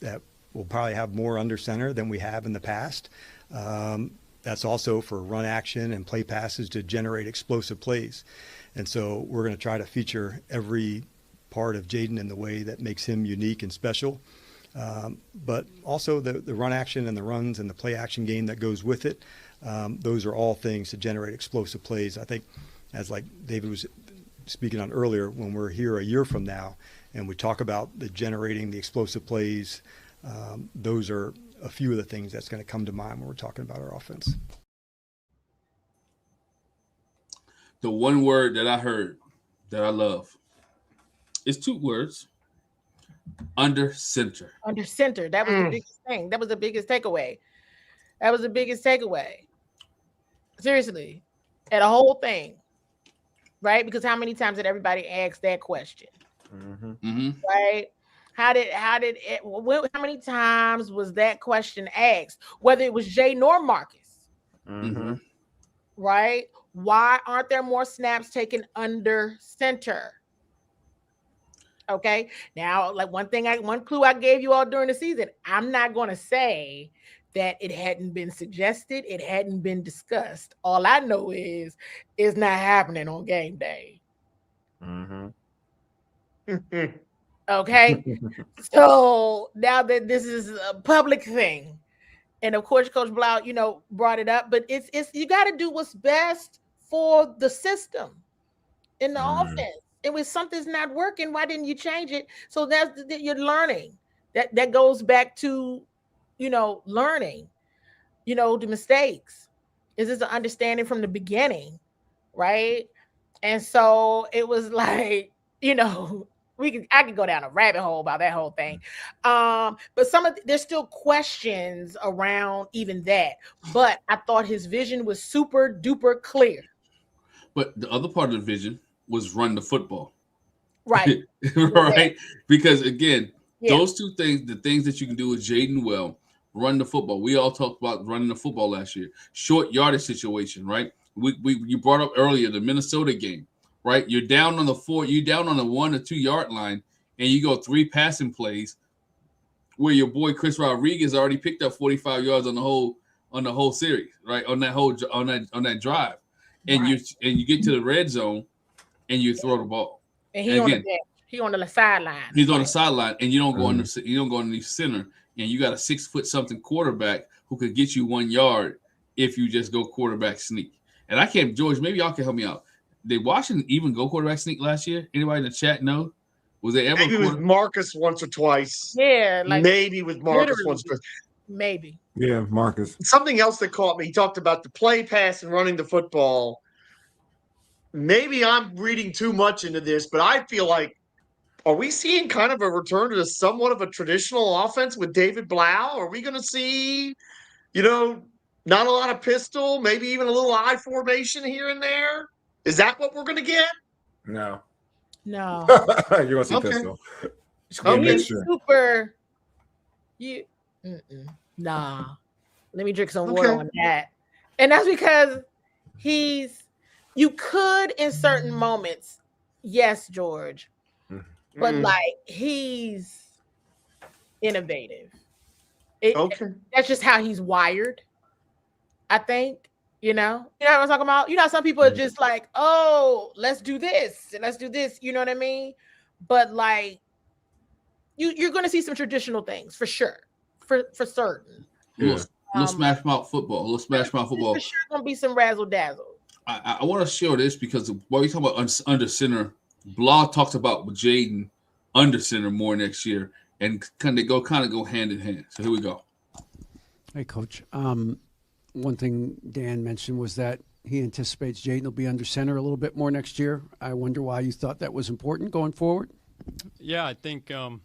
that will probably have more under center than we have in the past. That's also for run action and play passes to generate explosive plays. And so we're going to try to feature every part of Jaden in the way that makes him unique and special. But also the run action and the runs and the play action game that goes with it. Those are all things to generate explosive plays. I think, as like David was speaking on earlier, when we're here a year from now and we talk about the generating the explosive plays, those are a few of the things that's going to come to mind when we're talking about our offense. The one word that I heard that I love is 2 words: under center. Under center. That was the biggest thing. That was the biggest takeaway. Seriously. And the whole thing. Right? Because how many times did everybody ask that question? Right? How many times was that question asked? Whether it was Jay nor Marcus. Right? Why aren't there more snaps taken under center? Okay. Now, like one clue I gave you all during the season, I'm not going to say that it hadn't been suggested, it hadn't been discussed. All I know is it's not happening on game day. Okay. So now that this is a public thing, and of course, Coach Blough, brought it up, but it's you got to do what's best for the system in the offense. And when something's not working, why didn't you change it? So you're learning. That goes back to, learning, the mistakes. Is this an understanding from the beginning, right? And so it was like, I could go down a rabbit hole about that whole thing. But there's still questions around even that. But I thought his vision was super duper clear. But the other part of the vision was run the football. Right. Right. Because again, those 2 things, the things that you can do with Jaden well, run the football. We all talked about running the football last year. Short yardage situation, right? You brought up earlier the Minnesota game, right? You're down on the 1 or 2 yard line, and you go 3 passing plays where your boy Chris Rodriguez already picked up 45 yards on the whole series, right? On that drive. And you get to the red zone and you throw the ball. And he on the sideline. He's on the sideline, and you don't go under the center, and you got a 6-foot-something quarterback who could get you 1 yard if you just go quarterback sneak. And I can't, George, maybe y'all can help me out. Did Washington even go quarterback sneak last year? Anybody in the chat know? Was they ever maybe with Marcus once or twice? Yeah, like maybe with Marcus once or twice. Maybe. Yeah, Marcus. Something else that caught me. He talked about the play, pass, and running the football. Maybe I'm reading too much into this, but I feel like, are we seeing kind of a return to somewhat of a traditional offense with David Blough? Are we going to see, not a lot of pistol, maybe even a little I formation here and there? Is that what we're going to get? No. No. You're going to see pistol. Super. Nah. Let me drink some water on that. And that's because you could in certain moments, yes, George, but like he's innovative. That's just how he's wired, I think. You know what I'm talking about? Some people are just like, oh, let's do this. You know what I mean? But like, you're going to see some traditional things for sure, for certain. Little smash mouth football. For sure, going to be some razzle dazzle. I want to share this because while we talk about under center, Blough talked about Jaden under center more next year, and kind of go hand in hand. So here we go. Hey, Coach. One thing Dan mentioned was that he anticipates Jaden will be under center a little bit more next year. I wonder why you thought that was important going forward. Yeah, I think it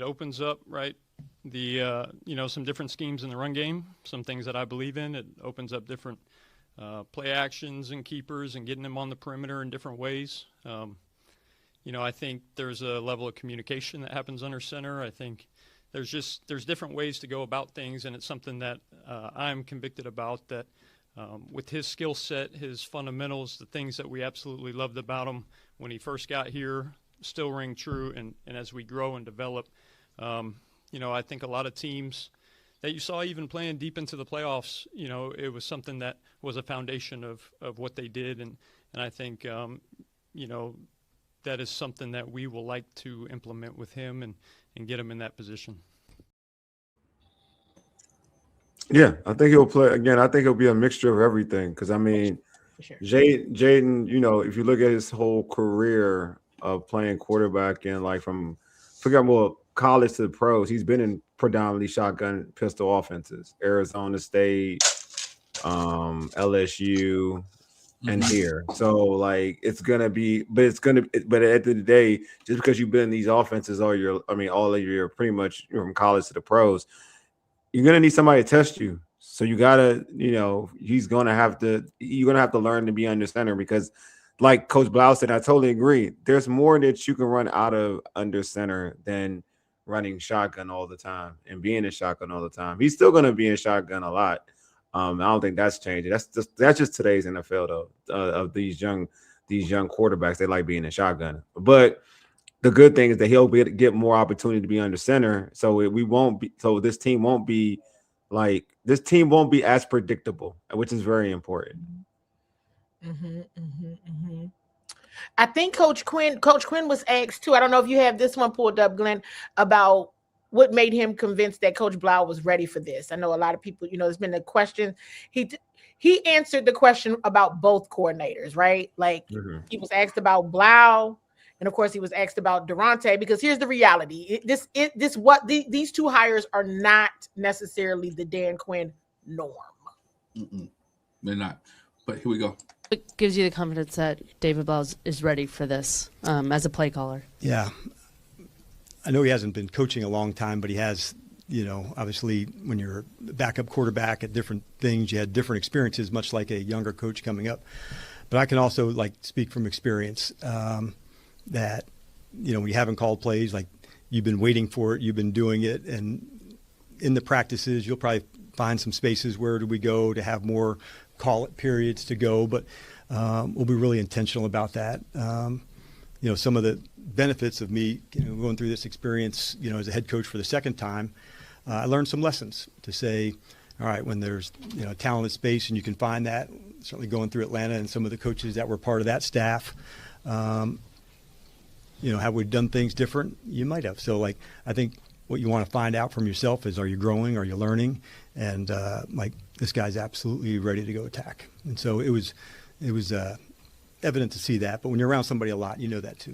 opens up some different schemes in the run game, some things that I believe in. It opens up different play actions and keepers and getting them on the perimeter in different ways. I think there's a level of communication that happens under center. I think there's different ways to go about things, and it's something that I'm convicted about, that with his skill set, his fundamentals, the things that we absolutely loved about him when he first got here still ring true, and as we grow and develop. I think a lot of teams that you saw even playing deep into the playoffs, it was something that was a foundation of what they did, and I think that is something that we will like to implement with him and get him in that position. Yeah, I think he'll play again. I think it'll be a mixture of everything. Because I mean, Sure. Jaden, if you look at his whole career of playing quarterback and college to the pros, he's been in predominantly shotgun pistol offenses. Arizona State, LSU, and here. So like it's gonna be, but at the end of the day, just because you've been in these offenses all of your pretty much from college to the pros, you're gonna need somebody to test you. So you gotta, you're gonna have to learn to be under center, because like Coach Blough said, I totally agree. There's more that you can run out of under center than running shotgun all the time and being in shotgun all the time. He's still gonna be in shotgun a lot. I don't think that's changing. That's just today's NFL though. Of these young quarterbacks, they like being in shotgun. But the good thing is that he'll get more opportunity to be under center. So this team won't be as predictable, which is very important. I think Coach Quinn was asked too. I don't know if you have this one pulled up, Glenn, about what made him convinced that Coach Blough was ready for this. I know a lot of people, there's been a question. He answered the question about both coordinators, right? Like he was asked about Blough, and of course he was asked about Daronte, because here's the reality. These two hires are not necessarily the Dan Quinn norm. They're not. But here we go. It gives you the confidence that David Blough is ready for this as a play caller. Yeah. I know he hasn't been coaching a long time, but he has, obviously when you're a backup quarterback at different things, you had different experiences, much like a younger coach coming up. But I can also speak from experience that, when you haven't called plays, like you've been waiting for it, you've been doing it. And in the practices, you'll probably find some spaces where do we go to have more call it periods to go. But we'll be really intentional about that. Some of the benefits of me going through this experience, as a head coach for the second time, I learned some lessons to say, all right, when there's talented space and you can find that, certainly going through Atlanta and some of the coaches that were part of that staff, have we done things different? You might have. So I think what you want to find out from yourself is, are you growing? Are you learning? And this guy's absolutely ready to go attack. And so it was evident to see that. But when you're around somebody a lot, you know that too.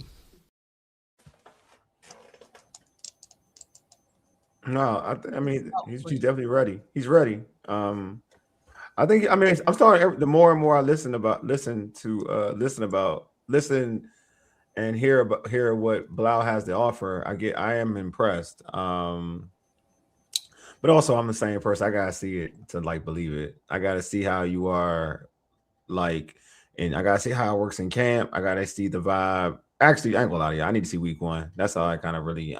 No, he's definitely ready. He's ready. I'm starting the more and more I listen and hear what Blough has to offer. I am impressed. But also I'm the same person. I gotta see it to believe it. I gotta see how you are, and I gotta see how it works in camp. I gotta see the vibe. Actually, I ain't gonna lie to you. I need to see week 1. That's how I kind of really.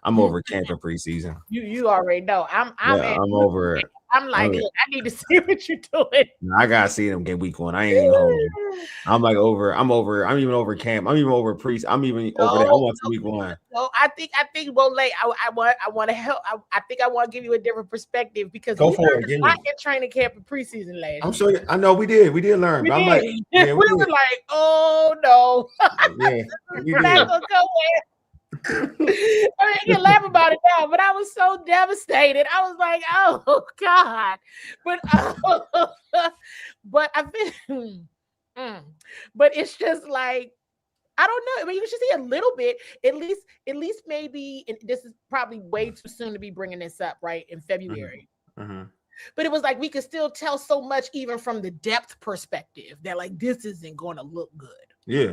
I'm over camp and preseason. You already know. I'm over it. I'm like, look, I need to see what you're doing. I gotta see them get week 1. I ain't even home. I'm over. I'm even over camp. I'm even over pre. I'm even over there. I want to week 1. So I think Wole, I want to help. I think I want to give you a different perspective, because go for it. I in training camp and preseason last year. I'm sure. I know we did learn. We did. We were like, oh no. Yeah, we did. I can laugh about it now, but I was so devastated. I was like, "Oh God!" But I think, but it's just like, I don't know. I mean, you should see a little bit, at least maybe. And this is probably way too soon to be bringing this up, right, in February. But it was like we could still tell so much, even from the depth perspective, that this isn't going to look good. Yeah.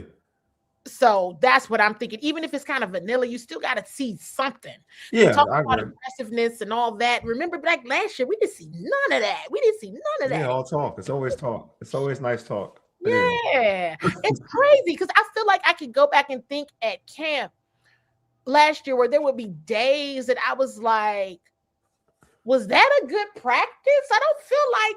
So that's what I'm thinking. Even if it's kind of vanilla, you still got to see something. Yeah, talk about aggressiveness and all that. Remember, last year we didn't see none of that. Yeah, all talk. It's always talk. It's always nice talk. Yeah, it's crazy because I feel like I could go back and think at camp last year where there would be days that I was like, was that a good practice? I don't feel like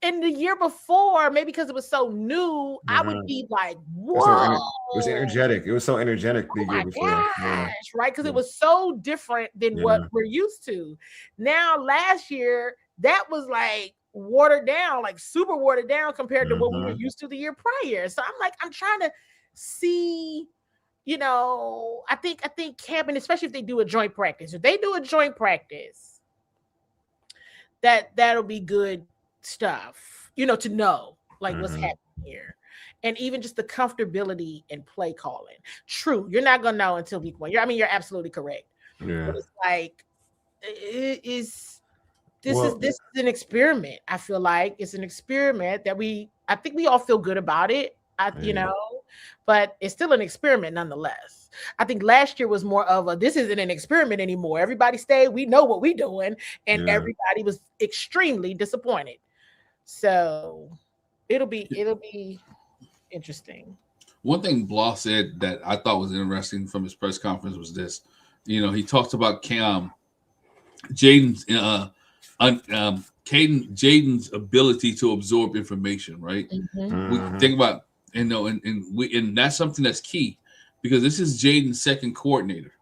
in the year before, maybe because it was so new, I would be like, whoa. It was energetic. It was so energetic the year before. Gosh, right? Because it was so different than what we're used to. Now, last year, that was like watered down, like super watered down compared to what we were used to the year prior. So I'm like, I'm trying to see, you know, I think camping, especially if they do a joint practice, that'll be good stuff, you know, to know like what's happening here. And even just the comfortability in play calling. True, you're not gonna know until week 1. You're absolutely correct. Yeah. But it's like this is an experiment. I feel like it's an experiment that I think we all feel good about it. You know, but it's still an experiment nonetheless. I think last year was more of this isn't an experiment anymore. Everybody stayed. We know what we're doing, and everybody was extremely disappointed. So it'll be interesting. One thing Blough said that I thought was interesting from his press conference was this. You know, he talked about Jaden's Jaden's ability to absorb information, right? We think about, you know, and that's something that's key because this is Jaden's second coordinator.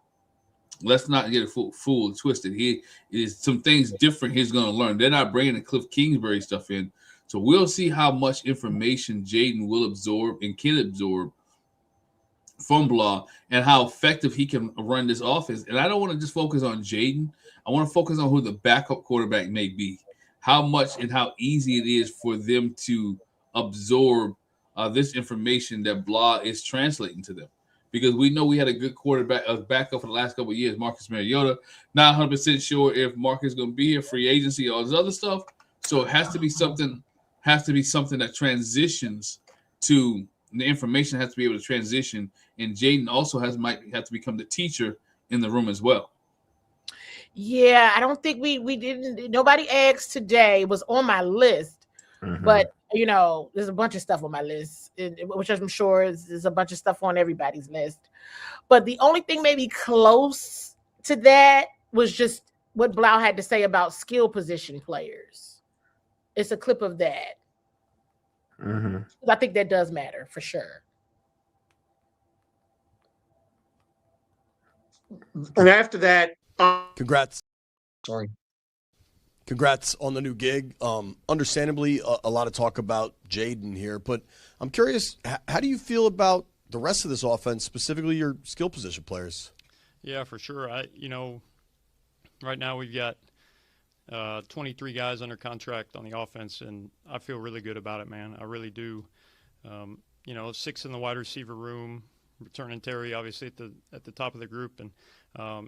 Let's not get it fool twisted. He is some things different he's going to learn. They're not bringing the Cliff Kingsbury stuff in. So we'll see how much information Jaden will absorb and can absorb from Blough and how effective he can run this offense. And I don't want to just focus on Jaden. I want to focus on who the backup quarterback may be, how much and how easy it is for them to absorb this information that Blough is translating to them. Because we know we had a good backup for the last couple of years, Marcus Mariota. Not 100% sure if Marcus is going to be here, free agency, all this other stuff. So it has to be something that transitions to the information has to be able to transition. And Jaden also might have to become the teacher in the room as well. Yeah, I don't think we didn't. Nobody asked today. Was on my list, but you know, there's a bunch of stuff on my list, which I'm sure is a bunch of stuff on everybody's list. But the only thing maybe close to that was just what Blough had to say about skill position players. It's a clip of that. I think that does matter for sure. And after that, congrats. Sorry. Congrats on the new gig. Understandably, a lot of talk about Jaden here, but I'm curious, how do you feel about the rest of this offense, specifically your skill position players? Yeah, for sure. Right now we've got 23 guys under contract on the offense, and I feel really good about it, man. I really do. 6 in the wide receiver room, returning Terry obviously at the top of the group, and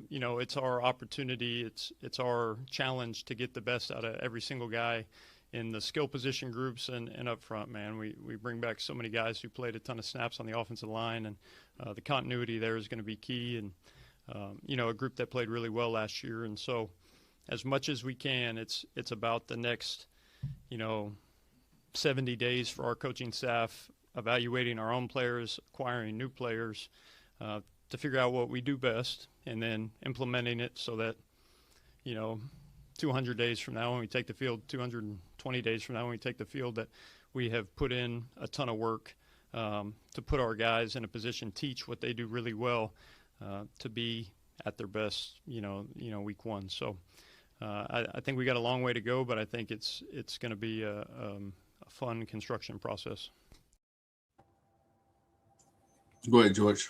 it's our opportunity. It's our challenge to get the best out of every single guy in the skill position groups and up front, man. We bring back so many guys who played a ton of snaps on the offensive line, and the continuity there is going to be key. And a group that played really well last year, and so as much as we can, it's about the next 70 days for our coaching staff, evaluating our own players, acquiring new players, to figure out what we do best, and then implementing it so that 200 days from now when we take the field, 220 days from now when we take the field, that we have put in a ton of work to put our guys in a position, teach what they do really well, to be at their best week 1. So I think we got a long way to go, but I think it's going to be a fun construction process. Go ahead, George.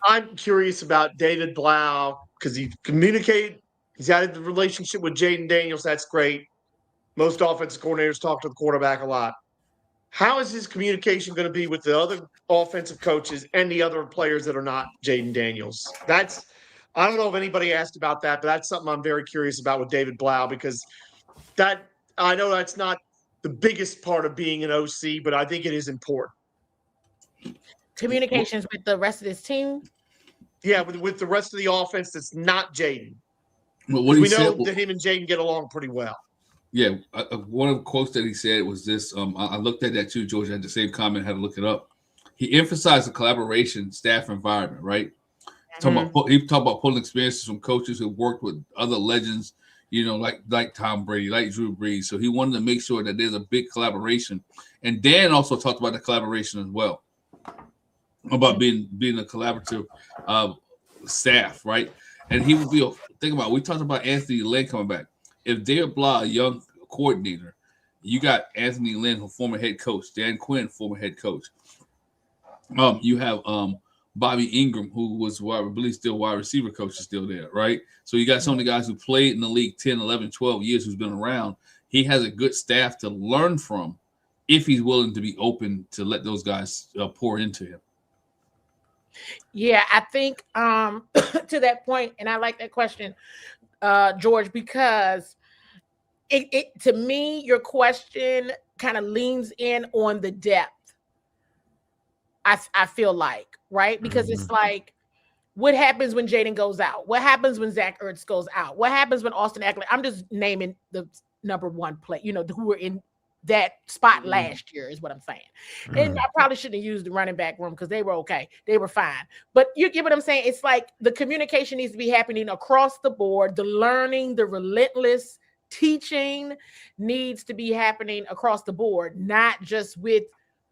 I'm curious about David Blough because he communicated. He's had the relationship with Jaden Daniels. That's great. Most offensive coordinators talk to the quarterback a lot. How is his communication going to be with the other offensive coaches and the other players that are not Jaden Daniels? I don't know if anybody asked about that, but that's something I'm very curious about with David Blough, because I know that's not the biggest part of being an OC, but I think it is important. Communications with the rest of this team? Yeah, with the rest of the offense that's not Jaden. Well, we know that him and Jaden get along pretty well. Yeah, one of the quotes that he said was this. I looked at that too, George. I had the same comment. Had to look it up. He emphasized the collaboration, staff environment. Right. He talked about pulling experiences from coaches who worked with other legends. Like Tom Brady, like Drew Brees. So he wanted to make sure that there's a big collaboration. And Dan also talked about the collaboration as well, about being a collaborative staff, right? And he would be think about. We talked about Anthony Lynn coming back. If David Blough, a young coordinator, you got Anthony Lynn, who former head coach, Dan Quinn, former head coach. You have Bobby Ingram, who was, I believe, still wide receiver coach, is still there, right? So you got some of the guys who played in the league 10, 11, 12 years, who's been around. He has a good staff to learn from if he's willing to be open to let those guys pour into him. Yeah, I think to that point, and I like that question, George, because it to me, your question kind of leans in on the depth. I feel like, right? Because it's like, what happens when Jaden goes out? What happens when Zach Ertz goes out? What happens when Austin Eckler? I'm just naming the number one play, who were in that spot last year is what I'm saying. And I probably shouldn't have used the running back room because they were okay. They were fine. But you get what I'm saying? It's like the communication needs to be happening across the board. The learning, the relentless teaching needs to be happening across the board, not just with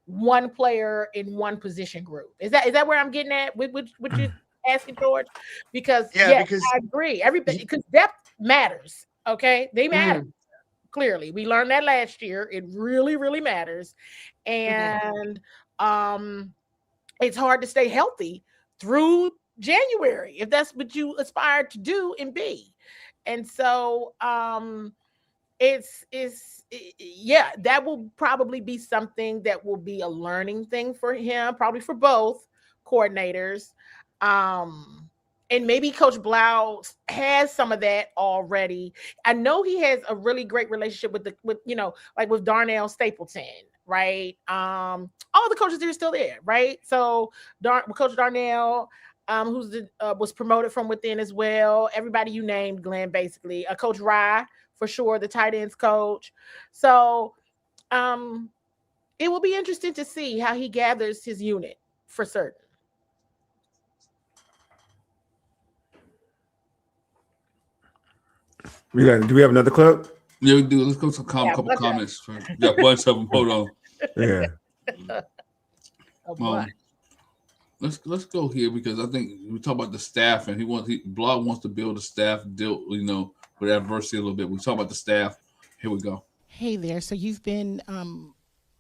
one player in one position group. Is that where I'm getting at? Would you asking, George? Because because I agree. Everybody, because depth matters. Okay, they matter. Clearly, we learned that last year. It really, really matters, and it's hard to stay healthy through January if that's what you aspire to do and be. And so, that will probably be something that will be a learning thing for him, probably for both coordinators. And maybe Coach Blough has some of that already. I know he has a really great relationship with Darnell Stapleton, right? All the coaches are still there, right? So Coach Darnell, was promoted from within as well. Everybody you named, Glenn, basically. Coach Rye, for sure, the tight ends coach. So it will be interesting to see how he gathers his unit for certain. Do we have another clip? Yeah, we do. Let's go to a couple comments. We got a bunch of them. Hold on. Yeah. Let's go here because I think we talk about the staff, and Blough wants to build a staff, deal with adversity a little bit. We talk about the staff. Here we go. Hey there. So you've been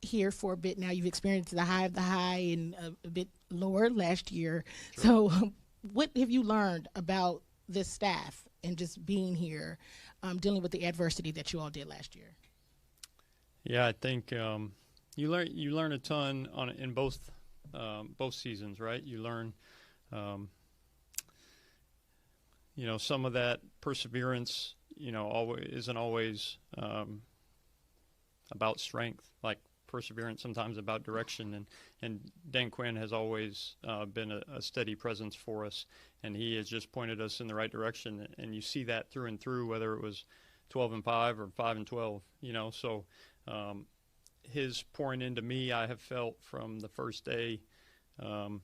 here for a bit now. You've experienced the high of the high and a bit lower last year. Sure. So what have you learned about this staff and just being here, dealing with the adversity that you all did last year? Yeah, I think you learn a ton in both seasons, right? You learn, some of that perseverance, isn't always about strength. Like perseverance sometimes about direction, and Dan Quinn has always been a steady presence for us, and he has just pointed us in the right direction, and you see that through and through, whether it was 12-5 or 5-12, so his pouring into me, I have felt from the first day, I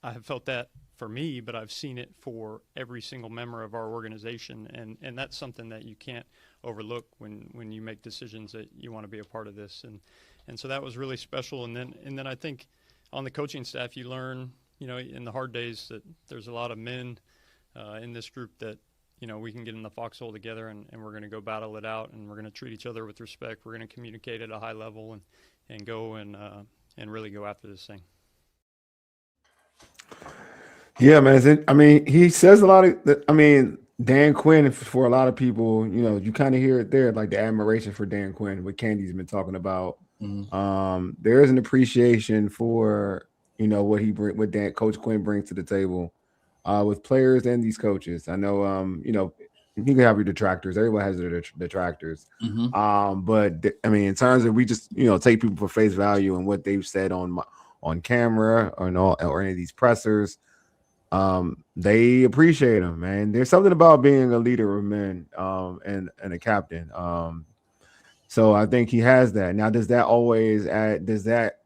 have felt that for me, but I've seen it for every single member of our organization, and that's something that you can't overlook when you make decisions that you want to be a part of this, and so that was really special. And then I think on the coaching staff, you learn, in the hard days that there's a lot of men in this group that we can get in the foxhole together, and we're going to go battle it out, and we're going to treat each other with respect. We're going to communicate at a high level and go and really go after this thing. Yeah, man. He says a lot of. Dan Quinn, for a lot of people, you kind of hear it there, like the admiration for Dan Quinn, what Candy's been talking about. Mm-hmm. There is an appreciation for what Coach Quinn brings to the table with players and these coaches. I know, you can have your detractors. Everyone has their detractors. Mm-hmm. But in terms of we just take people for face value and what they've said on camera or any of these pressers. they appreciate him, man. There's something about being a leader of men, and a captain. So I think he has that. Now, does that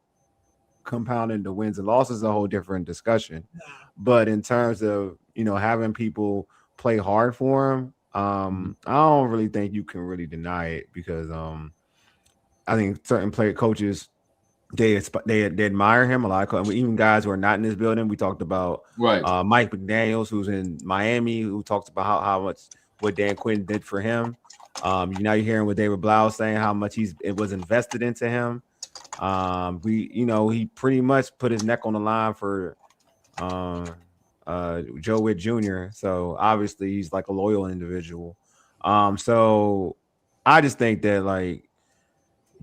compound into wins and losses? A whole different discussion. But in terms of, having people play hard for him, I don't really think you can really deny it, because I think certain coaches, they admire him. A lot of even guys who are not in this building. We talked about Mike McDaniels, who's in Miami, who talks about how much what Dan Quinn did for him. Now you're hearing what David Blough saying, how much it was invested into him. He pretty much put his neck on the line for Joe Witt Jr. So obviously he's like a loyal individual. So I just think that, like,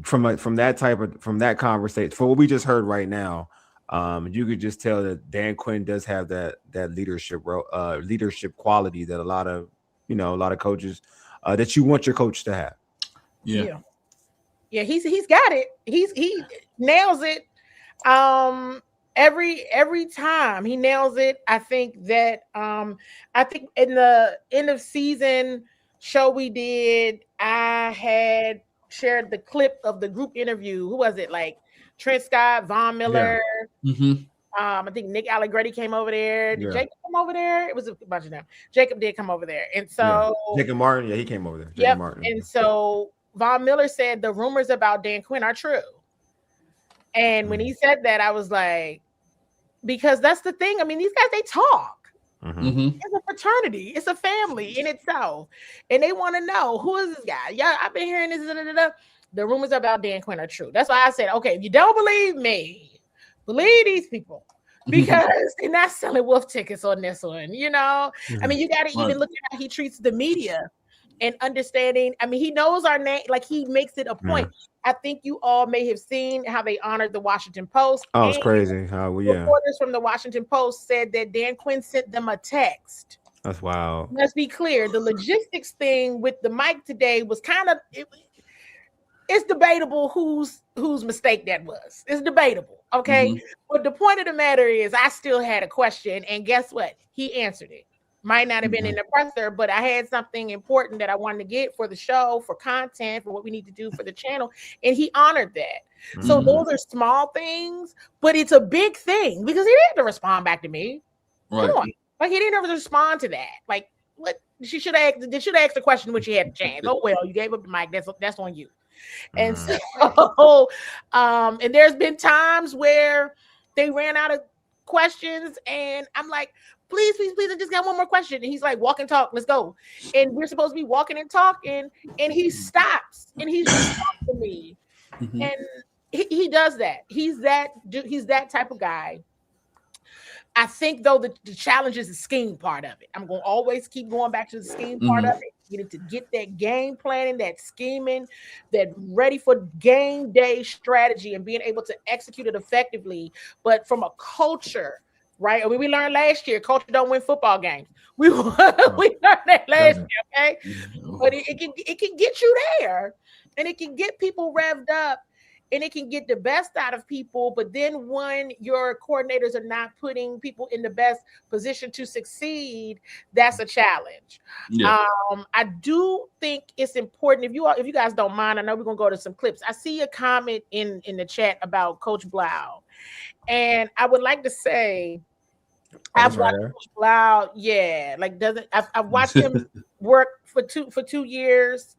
from that conversation, for what we just heard right now, you could just tell that Dan Quinn does have that leadership quality that a lot of coaches that you want your coach to have. Yeah, he's got it. He nails it. Every time he nails it. I think in the end of season show we did, I had shared the clip of the group interview. Who was it? Like Trent Scott, Von Miller. Yeah. Mm-hmm. I think Nick Allegretti came over there. Did Jacob come over there? It was a bunch of them. Jacob did come over there. And so Jacob Martin, he came over there. Yep. Martin. And so Von Miller said the rumors about Dan Quinn are true. And when he said that, I was like, because that's the thing. I mean, these guys, they talk. Mm-hmm. It's a fraternity. It's a family in itself. And they want to know, who is this guy? Yeah, I've been hearing this. The rumors about Dan Quinn are true. That's why I said, okay, if you don't believe me, believe these people, because they're not selling wolf tickets on this one. I mean, you got to even look at how he treats the media and understanding. I mean, he knows our name, like he makes it a point. I think you all may have seen how they honored the Washington Post. Oh, it's crazy. Reporters from the Washington Post said that Dan Quinn sent them a text. That's wild. Let's be clear. The logistics thing with the mic today was kind of, it's debatable whose mistake that was. It's debatable. Okay. But the point of the matter is, I still had a question, and guess what? He answered it. Might not have been in the presser, but I had something important that I wanted to get for the show, for content, for what we need to do for the channel. And he honored that. So those are small things, but it's a big thing because he didn't have to respond back to me. Right. Come on. Like, he didn't have to respond to that. Like, what? They should have asked the question when she had the chance. Oh, well, you gave up the mic. That's on you. And so, and there's been times where they ran out of questions, and I'm like, please, I just got one more question. And he's like, walk and talk, let's go. And we're supposed to be walking and talking, and he stops, and he's just talking to me. And he does that. He's that type of guy. I think, though, the challenge is the scheme part of it. I'm going to always keep going back to the scheme part of it. You need to get that game planning, that scheming, that ready for game day strategy and being able to execute it effectively. But from a culture, right? I mean, we learned last year, culture don't win football games. We learned that last year, okay? But it can get you there, and it can get people revved up, and it can get the best out of people. But then when your coordinators are not putting people in the best position to succeed, that's a challenge. Yeah. I do think it's important, if you guys don't mind, I know we're going to go to some clips. I see a comment in the chat about Coach Blough. And I would like to say, I've watched Coach Blough. Yeah. I've watched him work for 2 years.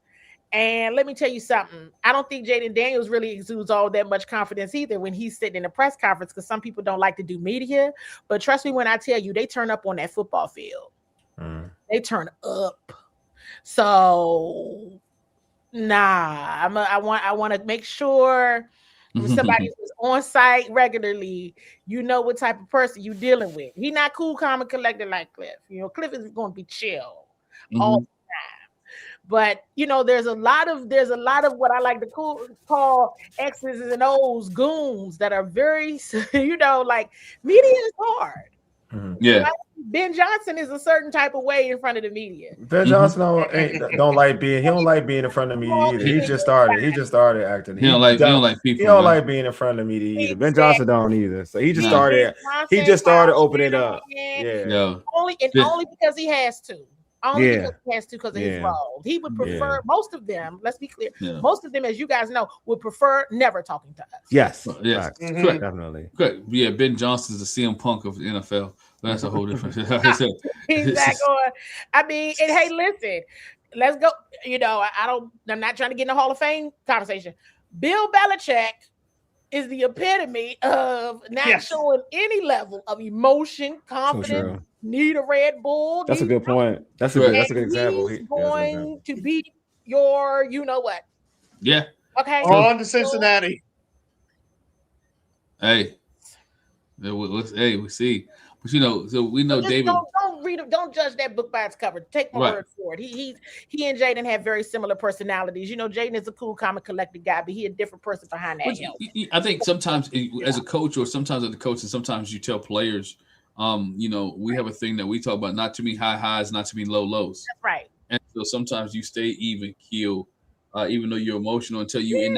And let me tell you something. I don't think Jaden Daniels really exudes all that much confidence either when he's sitting in a press conference, because some people don't like to do media. But trust me when I tell you, they turn up on that football field. They turn up. So, I want to make sure when somebody who's on site regularly, you know what type of person you're dealing with. He's not cool, calm, and collected like Cliff. Cliff is going to be chill all the time. But there's a lot of what I like to call X's and O's goons that are very, like, media is hard. Yeah. Ben Johnson is a certain type of way in front of the media. Ben Johnson don't like being in front of the media either. He just started acting. He don't like people. He don't like being in front of the media either. Ben Johnson don't either. So he just started opening it up. Yeah. Only because he has to. Because of his role. He would prefer most of them, let's be clear. Yeah. Most of them, as you guys know, would prefer never talking to us. Yes. Yes. Correct. Definitely. Correct. Yeah, Ben Johnson's the CM Punk of the NFL. That's a whole different. He's not going. I mean, and hey, listen, let's go. You know, I'm not trying to get in the Hall of Fame conversation. Bill Belichick is the epitome of not showing any level of emotion, confidence. Need a Red Bull. That's a good point. That's a good example. He's going to beat your, you know what? Yeah. Okay. On to Cincinnati. Hey, we see. But you know, so we know David. Don't judge that book by its cover. Take my word for it. He and Jaden have very similar personalities. You know, Jaden is a cool, calm, and collected guy, but he a different person behind that. I think sometimes as a coach, or sometimes as a coach, and sometimes you tell players, you know, we have a thing that we talk about: not too many high highs, not too many low lows. That's right. And so sometimes you stay even keel, even though you're emotional, until you in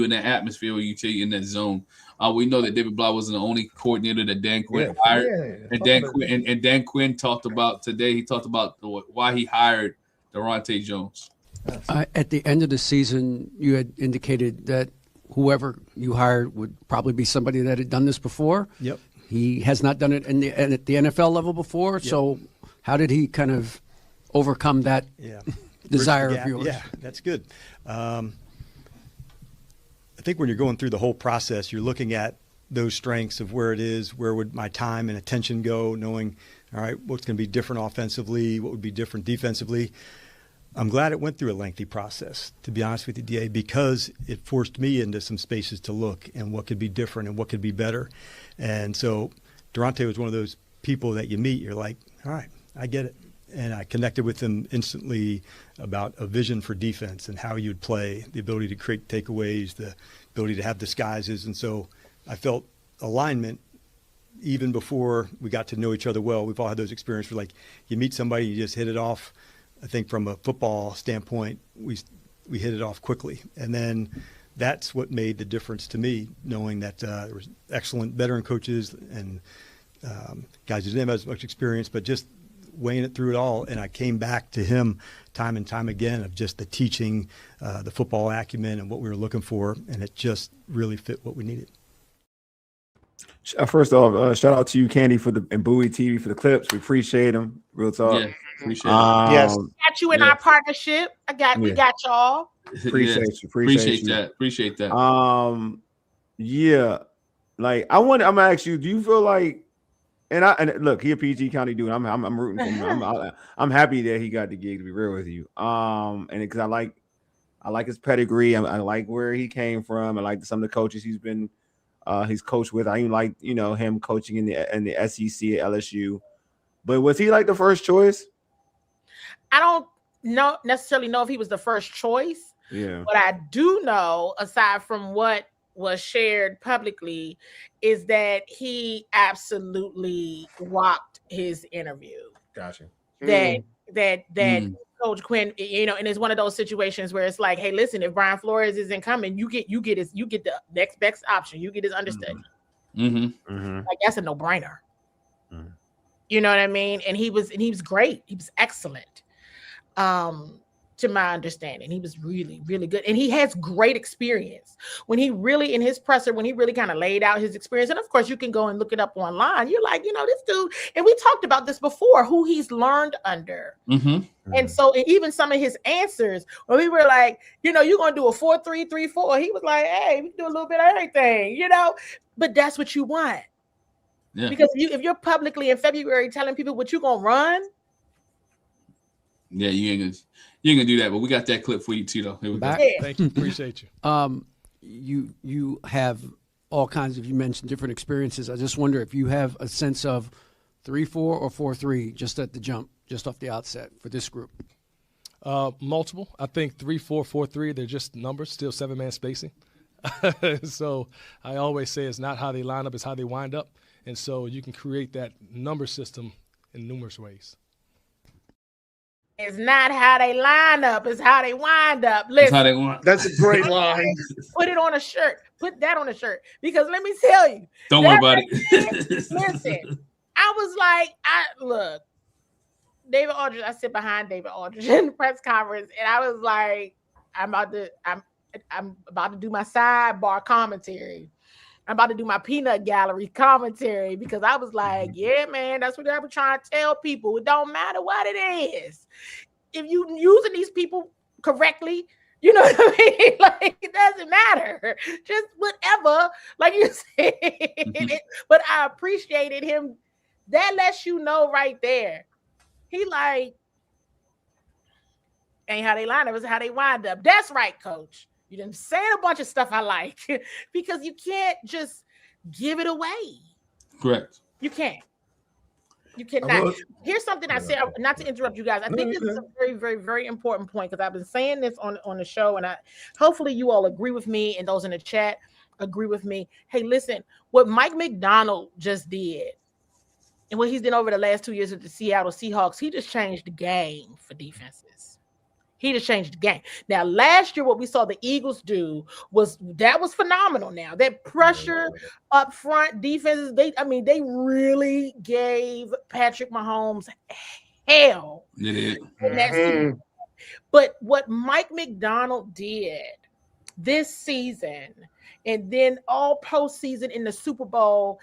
that atmosphere, or you in that zone. We know that David Blough wasn't the only coordinator that Dan Quinn hired, and Dan Quinn talked about today. He talked about why he hired Daronte Jones. At the end of the season, you had indicated that whoever you hired would probably be somebody that had done this before. Yep. He has not done it at the NFL level before. Yep. So how did he kind of overcome that desire of yours? Yeah, that's good. I think when you're going through the whole process, you're looking at those strengths of where it is, where would my time and attention go, knowing, all right, what's going to be different offensively, what would be different defensively. I'm glad it went through a lengthy process, to be honest with you, DA, because it forced me into some spaces to look and what could be different and what could be better. And so Daronte was one of those people that you meet, you're like, all right, I get it. And I connected with him instantly about a vision for defense and how you'd play, the ability to create takeaways, the ability to have disguises. And so I felt alignment even before we got to know each other well. We've all had those experiences where, like, you meet somebody, you just hit it off. I think from a football standpoint, we hit it off quickly. And then that's what made the difference to me, knowing that there was excellent veteran coaches and guys who didn't have as much experience, but just weighing it through it all. And I came back to him time and time again of just the teaching, the football acumen and what we were looking for. And it just really fit what we needed. First off, shout out to you, Candy, and Bowie TV for the clips. We appreciate them. Real talk. Yeah, appreciate it. Yes. Got you in our partnership. We got y'all. Appreciate you. Appreciate that. Yeah. Like I'm gonna ask you, do you feel like, and look, he a PG County dude. I'm rooting for him. I'm happy that he got the gig, to be real with you. And because I like his pedigree. I like where he came from. I like some of the coaches he's coached with. I even like, him coaching in the SEC at LSU. But was he like the first choice? I don't necessarily know if he was the first choice. Yeah. But I do know, aside from what was shared publicly, is that he absolutely rocked his interview. Gotcha. That Coach Quinn, and it's one of those situations where it's like, hey, listen, if Brian Flores isn't coming, you get the next best option. You get his understudy. Mm-hmm. Mm-hmm. Like, that's a no-brainer. Mm-hmm. You know what I mean? And he was great. He was excellent. To my understanding, he was really, really good. And he has great experience. When he really, in his presser, when he really kind of laid out his experience, and of course you can go and look it up online. You're like, this dude, and we talked about this before, who he's learned under. Mm-hmm. And so even some of his answers, when we were like, you're going to do a 4-3-3-4, he was like, hey, we can do a little bit of everything, but that's what you want. Yeah. Because if you're publicly in February telling people what you're going to run. Yeah, you ain't gonna do that, but we got that clip for you too, though. Here we go. Thank you, appreciate you. You have all kinds of, you mentioned different experiences. I just wonder if you have a sense of 3-4 or 4-3 just at the jump, just off the outset for this group. Multiple. I think 3-4, 4-3. They're just numbers, still 7-man spacing. So I always say it's not how they line up, it's how they wind up. And so you can create that number system in numerous ways. It's not how they line up, it's how they wind up. Listen, that's a great line. Put it on a shirt. Put that on a shirt. Because let me tell you. Don't worry about it. Listen, I was like, look, David Aldridge, I sit behind David Aldridge in the press conference, and I was like, I'm about to do my sidebar commentary. I'm about to do my peanut gallery commentary because I was like, yeah, man, that's what I was trying to tell people. It don't matter what it is. If you using these people correctly, you know what I mean? Like, it doesn't matter. Just whatever, like you said. But I appreciated him. That lets you know right there. He like, ain't how they line up, it's how they wind up. That's right, coach. You done saying a bunch of stuff I like because you can't just give it away. Correct. You can't. You cannot. Here's something I said, not to interrupt you guys. I think this is a very, very, very important point because I've been saying this on the show, and hopefully you all agree with me, and those in the chat agree with me. Hey, listen, what Mike McDonald just did and what he's done over the last 2 years with the Seattle Seahawks, he just changed the game for defenses. He just changed the game. Now, last year, what we saw the Eagles do was phenomenal. Now, that pressure up front defenses, they really gave Patrick Mahomes hell. They did. In that season. But what Mike McDonald did this season, and then all postseason in the Super Bowl,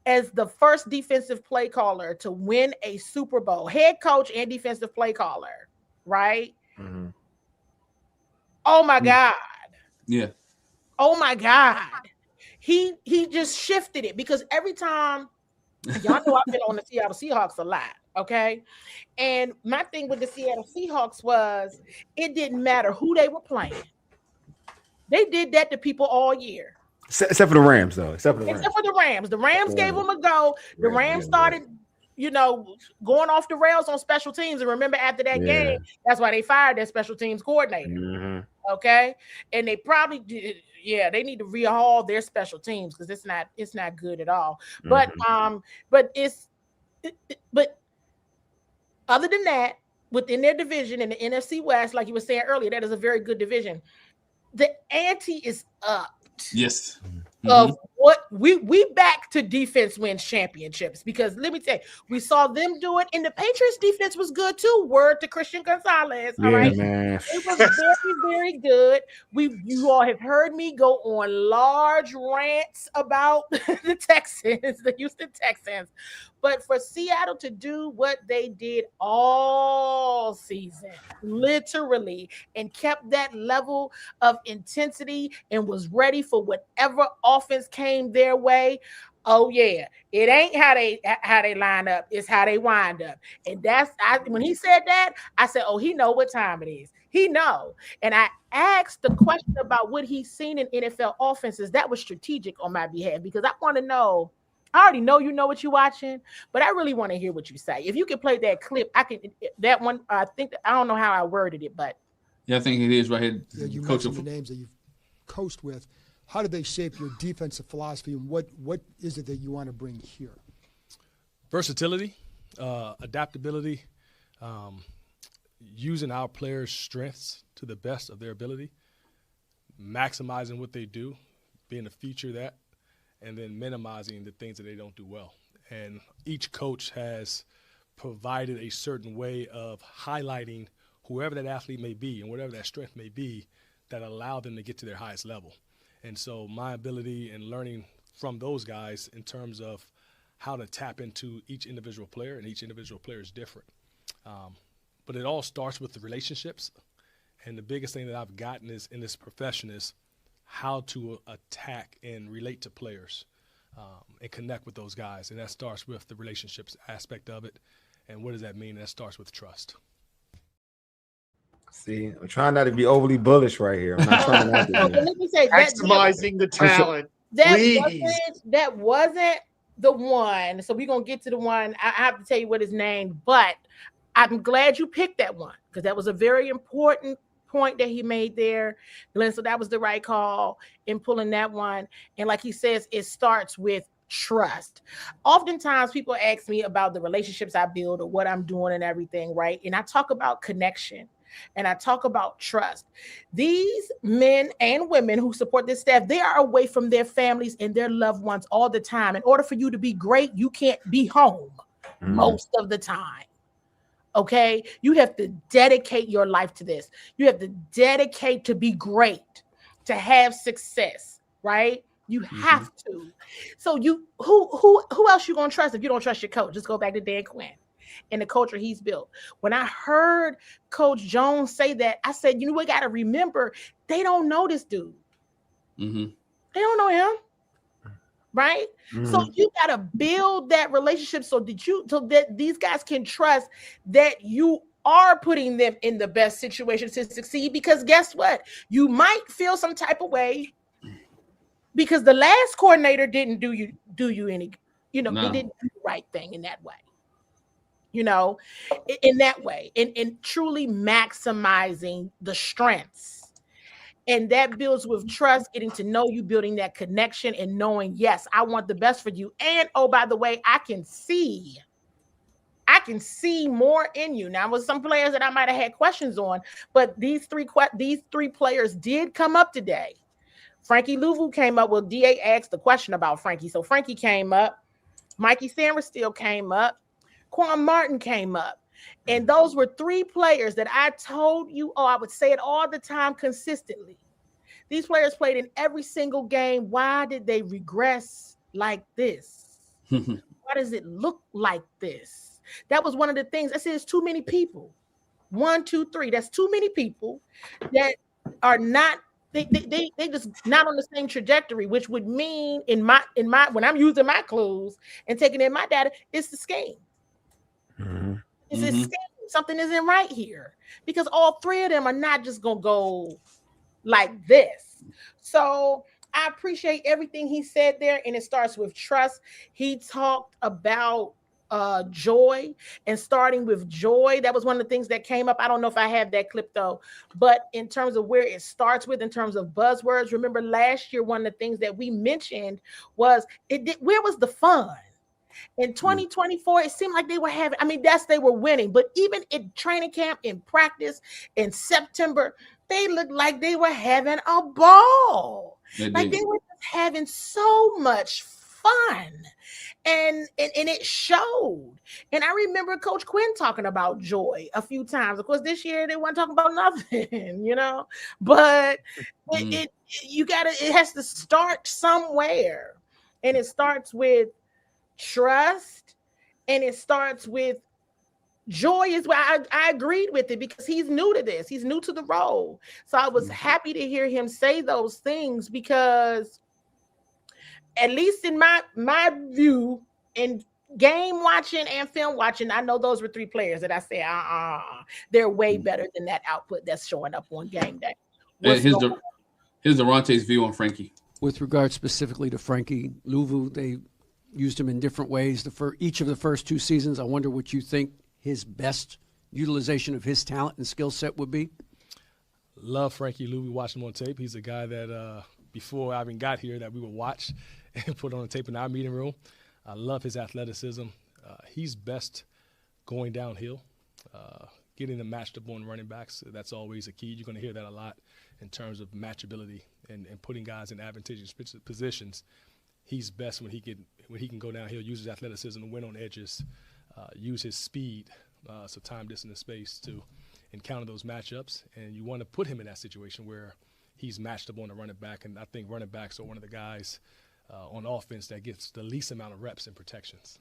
as the first defensive play caller to win a Super Bowl, head coach and defensive play caller, right? Mm-hmm. Oh my God. Yeah. Oh my God. He just shifted it because every time, y'all know I've been on the Seattle Seahawks a lot, okay? And my thing with the Seattle Seahawks was it didn't matter who they were playing. They did that to people all year. Except for the Rams, though. Except for the Rams. The Rams gave them a go. The Rams started, going off the rails on special teams. And remember, after that game, that's why they fired their special teams coordinator. Mm-hmm. Okay, and they probably did. Yeah, they need to rehaul their special teams because it's not good at all. Mm-hmm. But other than that, within their division in the NFC West, like you were saying earlier, that is a very good division. The ante is up. Yes. Of what we back to defense wins championships because let me tell you, we saw them do it, and the Patriots defense was good too. Word to Christian Gonzalez. All right, man. It was very, very good. You all have heard me go on large rants about the Texans, the Houston Texans. But for Seattle to do what they did all season, literally, and kept that level of intensity and was ready for whatever offense came their way. Oh yeah, it ain't how they line up; it's how they wind up. And when he said that, I said, "Oh, he know what time it is. He know." And I asked the question about what he's seen in NFL offenses. That was strategic on my behalf because I want to know. I already know you know what you're watching, but I really want to hear what you say. If you can play that clip, that one. I don't know how I worded it, but yeah, I think it is right here. Yeah, you mentioned the names that you've coached with. How do they shape your defensive philosophy, and what is it that you want to bring here? Versatility, adaptability, using our players' strengths to the best of their ability, maximizing what they do, being a feature of that, and then minimizing the things that they don't do well. And each coach has provided a certain way of highlighting whoever that athlete may be and whatever that strength may be that allow them to get to their highest level. And so my ability and learning from those guys in terms of how to tap into each individual player, and each individual player is different. But it all starts with the relationships. And the biggest thing that I've gotten is in this profession is how to attack and relate to players and connect with those guys. And that starts with the relationships aspect of it. And what does that mean? That starts with trust. See, I'm trying not to be overly bullish right here. I'm not trying not to let me say, maximizing the talent. That wasn't the one. So we're going to get to the one. I have to tell you what his name, but I'm glad you picked that one because that was a very important point that he made there, Glenn. So that was the right call in pulling that one. And like he says, it starts with trust. Oftentimes people ask me about the relationships I build or what I'm doing and everything, right? And I talk about connection and I talk about trust. These men and women who support this staff, they are away from their families and their loved ones all the time. In order for you to be great, you can't be home most of the time. Okay, you have to dedicate your life to this. You have to dedicate to be great, to have success, right? You have to. So who else you gonna trust if you don't trust your coach? Just go back to Dan Quinn and the culture he's built. When I heard Coach Jones say that, I said, you know, we got to remember they don't know this dude. They don't know him. Right? So you got to build that relationship so that these guys can trust that you are putting them in the best situation to succeed, because guess what? You might feel some type of way because the last coordinator didn't do you any, they didn't do the right thing in that way. In that way, and truly maximizing the strengths. And that builds with trust, getting to know you, building that connection and knowing, yes, I want the best for you. And, oh, by the way, I can see more in you. Now, with some players that I might have had questions on, but these three players did come up today. Frankie Louvu came up. Well, DA asked the question about Frankie. So Frankie came up. Mikey Sanders still came up. Quan Martin came up. And those were three players that I told you, I would say it all the time consistently. These players played in every single game. Why did they regress like this? Why does it look like this? That was one of the things. I said, it's too many people. 1, 2, 3. That's too many people that are not, they just not on the same trajectory, which would mean in my when I'm using my clues and taking in my data, it's the scheme. Something isn't right here, because all three of them are not just gonna go like this. So I appreciate everything he said there, and it starts with trust. He talked about joy, and starting with joy, that was one of the things that came up. I don't know if I have that clip though, but in terms of where it starts with, in terms of buzzwords, remember last year one of the things that we mentioned was where was the fun? In 2024, it seemed like they were having, they were winning, but even in training camp, in practice, in September, they looked like they were having a ball. They were just having so much fun. And it showed. And I remember Coach Quinn talking about joy a few times. Of course, this year they weren't talking about nothing, but it has to start somewhere. And it starts with trust, and it starts with joy. Is why I agreed with it, because he's new to this. He's new to the role. So I was happy to hear him say those things, because at least in my view, in game watching and film watching, I know those were three players that I said, they're way better than that output that's showing up on game day. Here's Daronte's view on Frankie. With regard specifically to Frankie Louvu, they used him in different ways for each of the first two seasons. I wonder what you think his best utilization of his talent and skill set would be. Love Frankie Louvu. Watch him on tape. He's a guy that before I even got here that we would watch and put on the tape in our meeting room. I love his athleticism. He's best going downhill, getting them matched up on running backs. That's always a key. You're going to hear that a lot in terms of matchability and putting guys in advantageous positions. He's best when he can go downhill, use his athleticism, win on edges, use his speed, so time, distance, and space to encounter those matchups. And you want to put him in that situation where he's matched up on the running back. And I think running backs are one of the guys on offense that gets the least amount of reps and protections.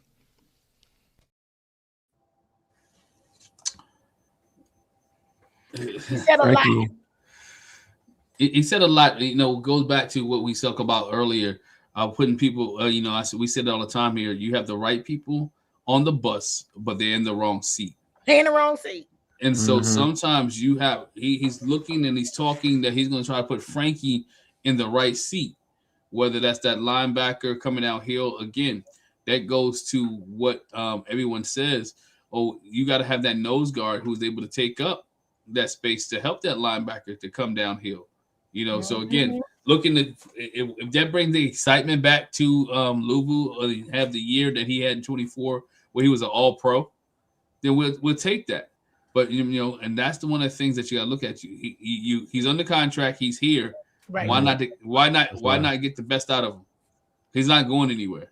He said a lot. He said a lot. Goes back to what we spoke about earlier. Putting people, we said it all the time here. You have the right people on the bus, but they're in the wrong seat. They're in the wrong seat. And so sometimes he's looking and he's talking that he's going to try to put Frankie in the right seat, whether that's that linebacker coming downhill. Again, that goes to what everyone says. You got to have that nose guard who's able to take up that space to help that linebacker to come downhill. So again, looking to if that brings the excitement back to Louisville, or have the year that he had in 24 where he was an All-Pro, then we'll take that. But and that's the one of the things that you got to look at. He's under contract. He's here. Right. Why not get the best out of him? He's not going anywhere.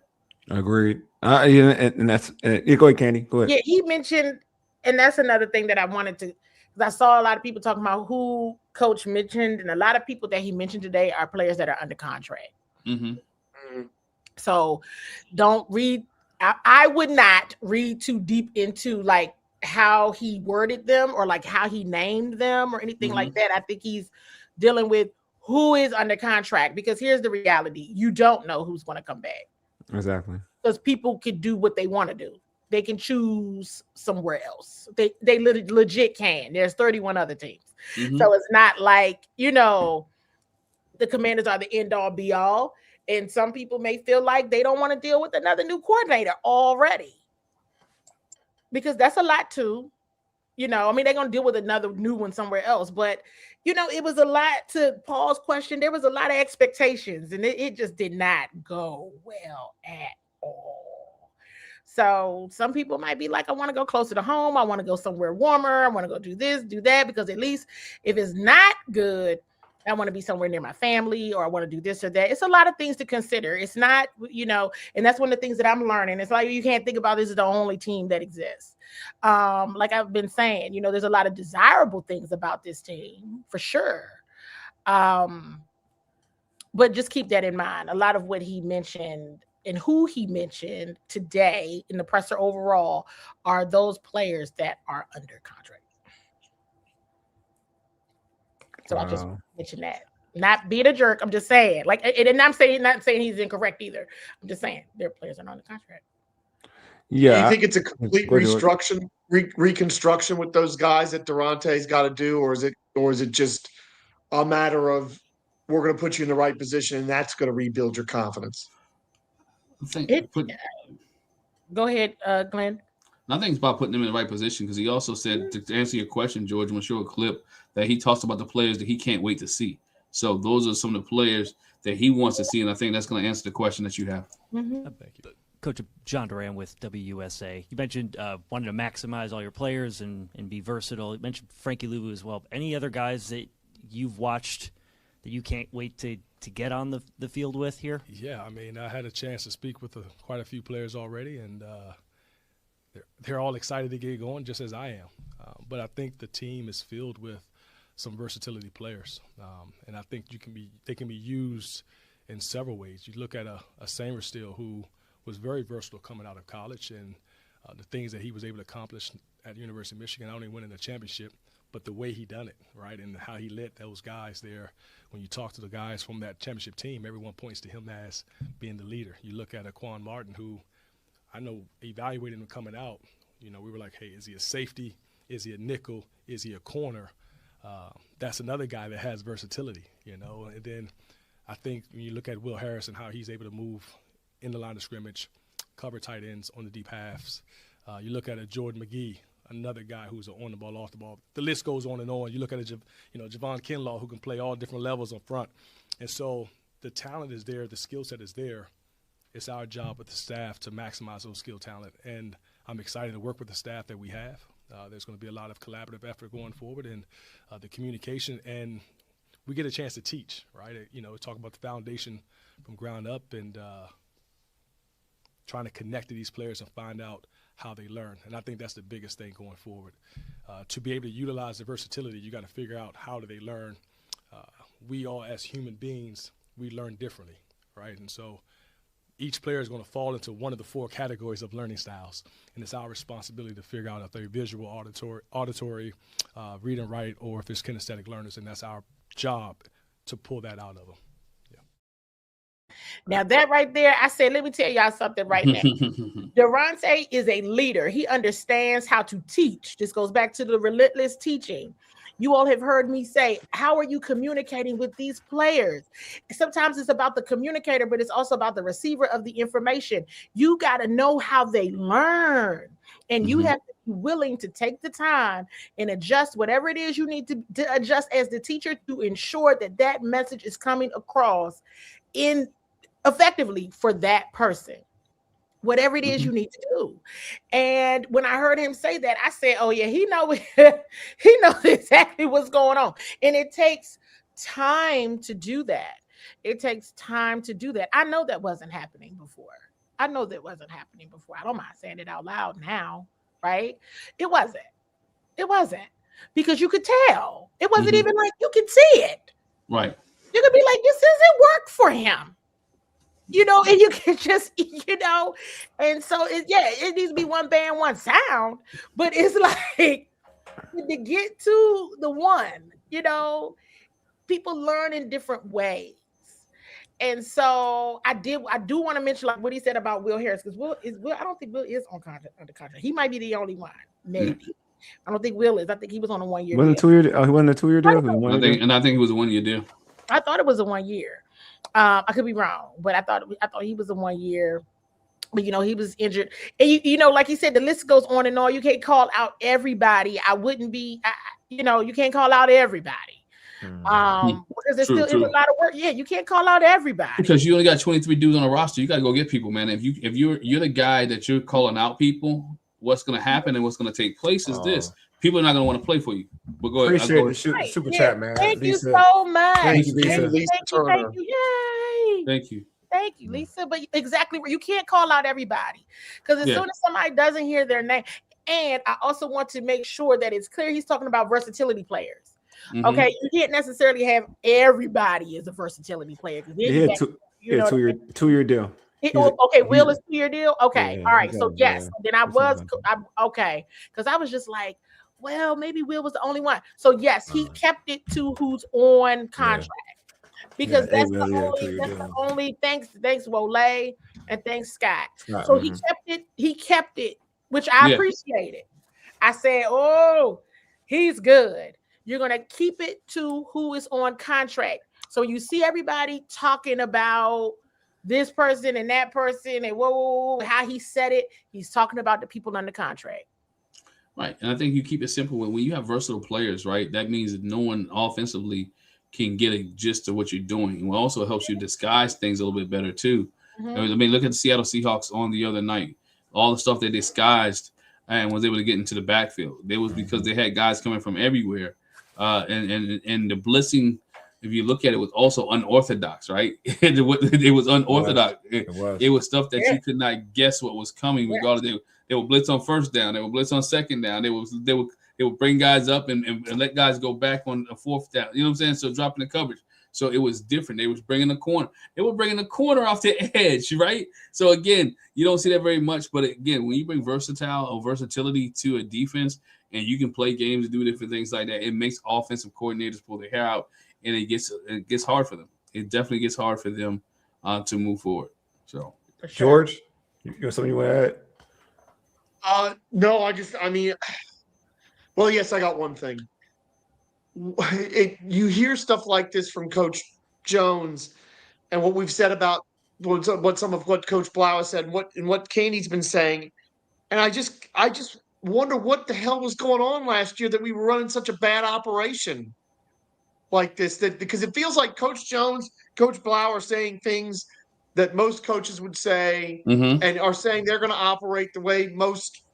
Agreed. And that's go ahead, Candy. Go ahead. Yeah, he mentioned, and that's another thing that I wanted to, because I saw a lot of people talking about who Coach mentioned, and a lot of people that he mentioned today are players that are under contract. Mm-hmm. So don't read. I would not read too deep into like how he worded them or like how he named them or anything like that. I think he's dealing with who is under contract, because here's the reality. You don't know who's going to come back. Exactly. Because people can do what they want to do. They can choose somewhere else. They legit can. There's 31 other teams. So it's not like, the Commanders are the end all be all. And some people may feel like they don't want to deal with another new coordinator already. Because that's a lot too. They're going to deal with another new one somewhere else. But, it was a lot, to Paul's question. There was a lot of expectations, and it just did not go well at all. So some people might be like, I want to go closer to home. I want to go somewhere warmer. I want to go do this, do that, because at least if it's not good, I want to be somewhere near my family, or I want to do this or that. It's a lot of things to consider. It's not, and that's one of the things that I'm learning. It's like, you can't think about this as the only team that exists. Like I've been saying, there's a lot of desirable things about this team for sure. But just keep that in mind. A lot of what he mentioned and who he mentioned today in the presser overall are those players that are under contract. So I just mentioned that. Not being a jerk. I'm just saying. And I'm not saying he's incorrect either. I'm just saying their players are not under contract. Yeah. Do you think it's a complete reconstruction with those guys that Daronte's got to do, or is it just a matter of we're going to put you in the right position and that's going to rebuild your confidence? Go ahead, Glenn. Nothing's about putting them in the right position, because he also said, to answer your question, George, I'm going to show a clip that he talks about the players that he can't wait to see. So those are some of the players that he wants to see, and I think that's going to answer the question that you have. Thank you. Coach John Duran with WUSA. You mentioned wanting to maximize all your players and be versatile. You mentioned Frankie Luvu as well. Any other guys that you've watched that you can't wait to get on the field with here? Yeah, I had a chance to speak with quite a few players already, and they're all excited to get going, just as I am. But I think the team is filled with some versatility players, and I think they can be used in several ways. You look at a Samerstill who was very versatile coming out of college, and the things that he was able to accomplish at the University of Michigan, not only winning a championship, but the way he done it, right, and how he led those guys there. When you talk to the guys from that championship team, everyone points to him as being the leader. You look at Quan Martin, who I know evaluating him coming out, we were like, hey, is he a safety? Is he a nickel? Is he a corner? That's another guy that has versatility, And then I think when you look at Will Harris and how he's able to move in the line of scrimmage, cover tight ends on the deep halves. You look at a Jordan McGee, another guy who's on the ball, off the ball. The list goes on and on. You look at Javon Kinlaw, who can play all different levels up front. And so the talent is there, the skill set is there. It's our job with the staff to maximize those skill talent. And I'm excited to work with the staff that we have. There's going to be a lot of collaborative effort going forward, and the communication, and we get a chance to teach, right? Talk about the foundation from ground up, and trying to connect to these players and find out how they learn. And I think that's the biggest thing going forward. To be able to utilize the versatility, you got to figure out how do they learn. We all, as human beings, we learn differently, right? And so each player is going to fall into one of the 4 categories of learning styles, and it's our responsibility to figure out if they're visual, auditory, read and write, or if it's kinesthetic learners, and that's our job to pull that out of them. Now that right there, I said, let me tell y'all something right now. Daronte is a leader. He understands how to teach. This goes back to the relentless teaching. You all have heard me say, how are you communicating with these players? Sometimes it's about the communicator, but it's also about the receiver of the information. You got to know how they learn, and you have to willing to take the time and adjust whatever it is you need to adjust as the teacher to ensure that that message is coming across in effectively for that person, whatever it is you need to do. And when I heard him say that, I said, oh yeah, he knows exactly what's going on. And it takes time to do that. It takes time to do that. I know that wasn't happening before. I don't mind saying it out loud now, right? It wasn't because you could tell. It wasn't even like you could see it. Right. You could be like, this doesn't work for him. And you can just, and so it needs to be one band, one sound, but it's like to get to the one, people learn in different ways. And so I do want to mention like what he said about Will Harris, because I don't think Will is under contract. He might be the only one, maybe. I don't think Will is. I think he was on a 1 year deal. He wasn't a 2 year deal. I think it was a 1 year deal. I thought it was a 1 year. I could be wrong, but I thought he was a 1 year. But he was injured, and like he said, the list goes on and on. You can't call out everybody. You can't call out everybody. Because there still is a lot of work. Yeah, you can't call out everybody because you only got 23 dudes on a roster. You got to go get people, man. If you're the guy that you're calling out people, what's going to happen and what's going to take place is this: people are not going to want to play for you. But go ahead. Appreciate the super chat, man. Thank you so much. Thank you, Lisa. Thank you. Yay! Thank you, Lisa. But exactly where you can't call out everybody because as soon as somebody doesn't hear their name, and I also want to make sure that it's clear he's talking about versatility players. Okay, you can't necessarily have everybody as a versatility player. Two-year deal. Okay, Will is 2 year deal. Okay, all right. So yes, then okay, because I was just like, well, maybe Will was the only one. So yes, he kept it to who's on contract because that's the only. Thanks, Wole, and thanks, Scott. So he kept it, which I appreciated. I said, oh, he's good. You're going to keep it to who is on contract. So you see everybody talking about this person and that person and how he said it. He's talking about the people under contract. Right. And I think you keep it simple. When you have versatile players, right, that means that no one offensively can get a gist of what you're doing. It also helps you disguise things a little bit better, too. I mean, look at the Seattle Seahawks on the other night. All the stuff they disguised and was able to get into the backfield. It was because they had guys coming from everywhere. And the blitzing, if you look at it, was also unorthodox, right? It was unorthodox. It was stuff that you could not guess what was coming. Regardless, they would blitz on first down, they would blitz on second down, they would bring guys up and let guys go back on a fourth down. You know what I'm saying? So dropping the coverage. So it was different. They was bringing the corner. They were bringing the corner off the edge, right? So again, you don't see that very much. But again, when you bring versatility to a defense, and you can play games and do different things like that, it makes offensive coordinators pull their hair out, and it gets hard for them. It definitely gets hard for them to move forward. So, George, you got something you want to add? No, well, yes, I got one thing. You hear stuff like this from Coach Jones, and what we've said about what Coach Blough has said, and what Candy's been saying, and I just wonder what the hell was going on last year that we were running such a bad operation like this. Because it feels like Coach Jones, Coach Blough are saying things that most coaches would say, and are saying they're going to operate the way most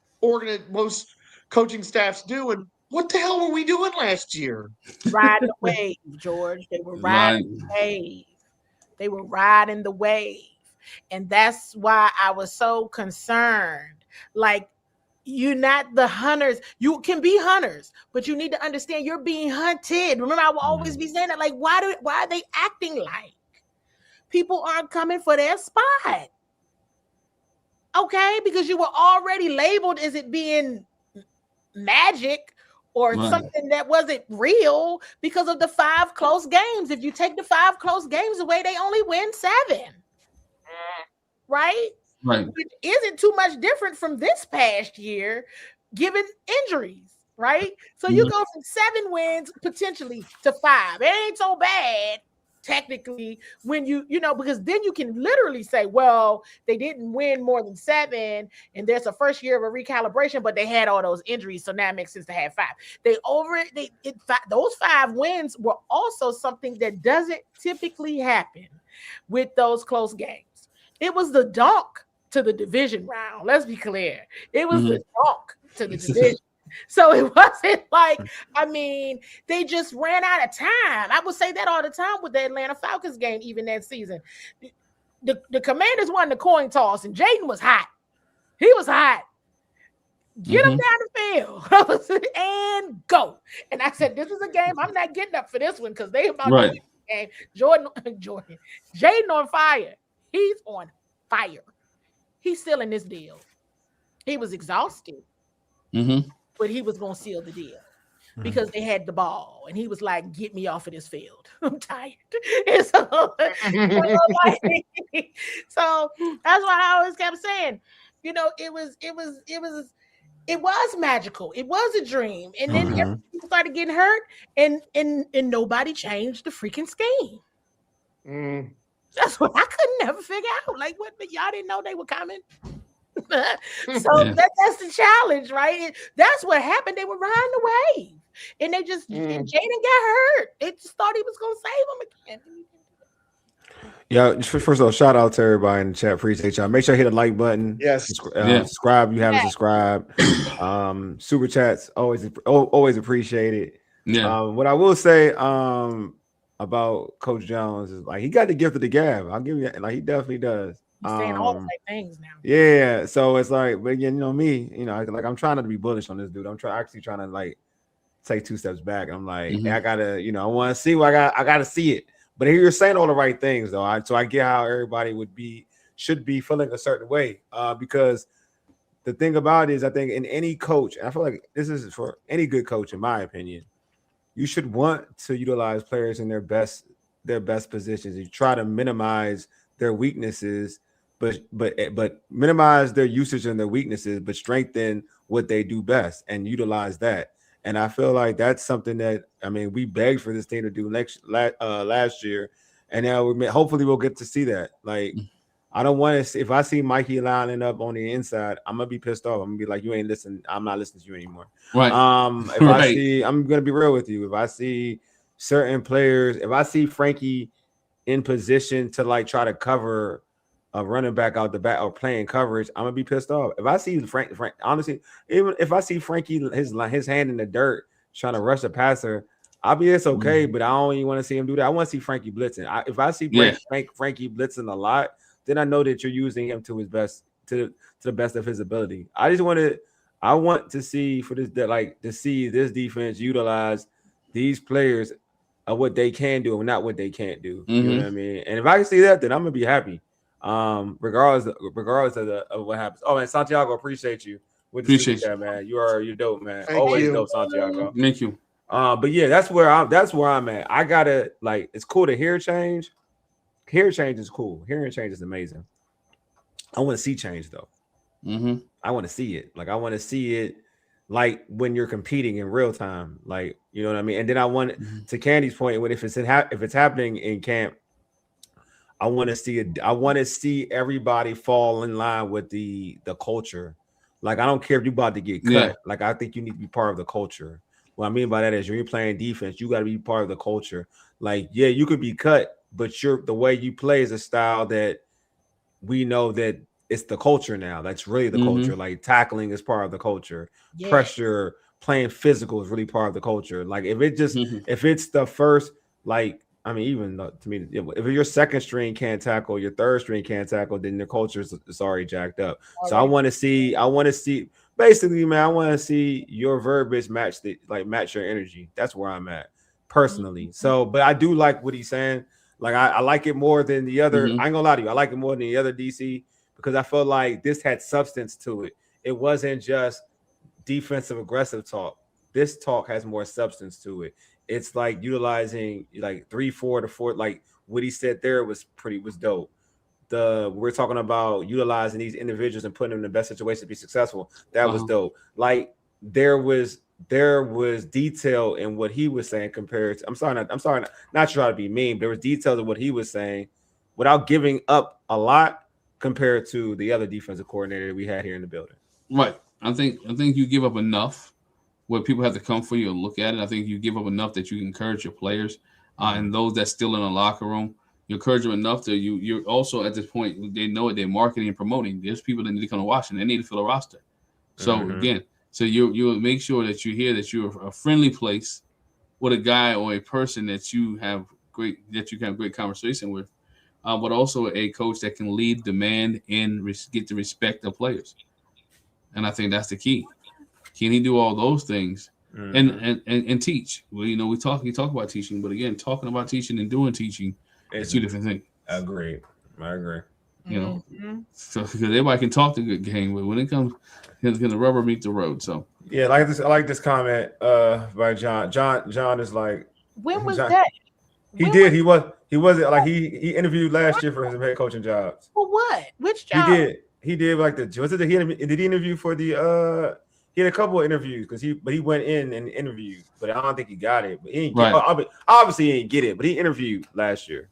coaching staffs do. And what the hell were we doing last year? Riding the wave, George. They were riding the wave. They were riding the wave. And that's why I was so concerned. Like, you're not the hunters. You can be hunters, but you need to understand you're being hunted. Remember, I will always be saying that. Like, why are they acting like people aren't coming for their spot? Okay, because you were already labeled as it being magic or something that wasn't real because of the 5 close games. If you take the 5 close games away, they only win 7. Right? Which isn't too much different from this past year, given injuries, right? So you go from 7 wins potentially to 5. It ain't so bad technically when you know, because then you can literally say, well, they didn't win more than 7 and there's a first year of a recalibration, but they had all those injuries, so now it makes sense to have 5. Those 5 wins were also something that doesn't typically happen with those close games. It was the dunk to the division round. Let's be clear. It was the dunk to the division. So it wasn't like, I mean, they just ran out of time. I would say that all the time with the Atlanta Falcons game, even that season. The Commanders won the coin toss, and Jaden was hot. He was hot. Get him down the field and go. And I said, this is a game. I'm not getting up for this one because they about to win the game. Jaden on fire. He's on fire. He's still in this deal. He was exhausted. But he was going to seal the deal because they had the ball. And he was like, get me off of this field. I'm tired. And so that's why I always kept saying, you know, it was magical. It was a dream. And then everybody started getting hurt and nobody changed the freaking scheme. That's what I could never figure out. Like, what? Y'all didn't know they were coming? That's the challenge, right? That's what happened. They were riding the wave, and they just and Jaden got hurt. They just thought he was gonna save him again. Yeah, first of all, shout out to everybody in the chat. Appreciate y'all. Make sure you hit the like button. Yes, subscribe. You haven't subscribed. Super chats always appreciated. Yeah. What I will say about Coach Jones is like he got the gift of the gab. I'll give you that. Like he definitely does. He's saying all the right things now. Yeah, so it's like, but again, you know me, you know, like I'm trying not to be bullish on this dude. I'm actually trying to like take 2 steps back. I'm like, hey, I gotta, you know, I want to see what I gotta see it. But here you're saying all the right things though. So I get how everybody should be feeling a certain way. Because the thing about it is, I think in any coach, and I feel like this is for any good coach, in my opinion, you should want to utilize players in their best positions. You try to minimize their weaknesses, but minimize their usage and their weaknesses, but strengthen what they do best and utilize that. And I feel like that's something that, I mean, we begged for this team to do last year, and now hopefully we'll get to see that. Like, I don't want to see, if I see Mikey lining up on the inside, I'm gonna be pissed off. I'm gonna be like, you ain't listening. I'm not listening to you anymore. Right. I see, I'm gonna be real with you. If I see certain players, if I see Frankie in position to like try to cover a running back out the back or playing coverage, I'm gonna be pissed off. If I see Frank, honestly, even if I see Frankie his hand in the dirt trying to rush a passer, I'll be, it's okay, but I don't even want to see him do that. I want to see Frankie blitzing. If I see Frankie blitzing a lot, then I know that you're using him to his best, to the best of his ability. I want to see to see this defense utilize these players of what they can do and not what they can't do. You know what I mean? And if I can see that, then I'm gonna be happy. Regardless of what happens. Oh man, Santiago, appreciate you. Appreciate you, man. You're dope, man. Always dope, Santiago. Thank you. But yeah, that's where I'm at. I gotta, like, it's cool to hear change. Hear change is cool. Hearing change is amazing. I want to see change though. I want to see it. Like, I want to see it like when you're competing in real time. Like, you know what I mean? And then I want to Candy's point, if it's happening in camp, I want to see it. I want to see everybody fall in line with the culture. Like, I don't care if you're about to get cut. Yeah. Like, I think you need to be part of the culture. What I mean by that is, when you're playing defense, you got to be part of the culture. Like, yeah, you could be cut, but the way you play is a style that we know that it's the culture now. That's really the culture. Like, tackling is part of the culture. Yeah. Pressure, playing physical is really part of the culture. Like, if it's the first, like, I mean, even to me, if your second string can't tackle, your third string can't tackle, then the culture is already jacked up. All so right. I want to see, basically, man, I want to see your verbiage match your energy. That's where I'm at personally. So, but I do like what he's saying. Like, I like it more than the other. I ain't gonna lie to you. I like it more than the other DC because I felt like this had substance to it. It wasn't just defensive aggressive talk. This talk has more substance to it. It's like utilizing like 3-4 to 4, like what he said there was dope. We're talking about utilizing these individuals and putting them in the best situation to be successful. That was dope. Like, there was there was detail in what he was saying compared to. I'm sorry, not trying to be mean, but there was details of what he was saying without giving up a lot compared to the other defensive coordinator we had here in the building. Right. I think you give up enough where people have to come for you and look at it. I think you give up enough that you encourage your players and those that's still in the locker room. You encourage them enough that you're also at this point, they know it, they're marketing and promoting. There's people that need to come to Washington. They need to fill a roster. So again, so you make sure that you hear that you're a friendly place with a guy or a person that you have great conversation with, but also a coach that can lead, demand, and get the respect of players. And I think that's the key. Can he do all those things and teach? Well, you talk about teaching, but again, talking about teaching and doing teaching is two different things. I agree. So because everybody can talk the good game, but when it comes, can the rubber meet the road? So yeah, I like this comment by John. John is like, when was that? He wasn't like he interviewed last year for his head coaching jobs. For what? Which job? He did like did he interview for the he had a couple of interviews but he went in and interviewed, but I don't think he got it. But he didn't obviously he didn't get it, but he interviewed last year.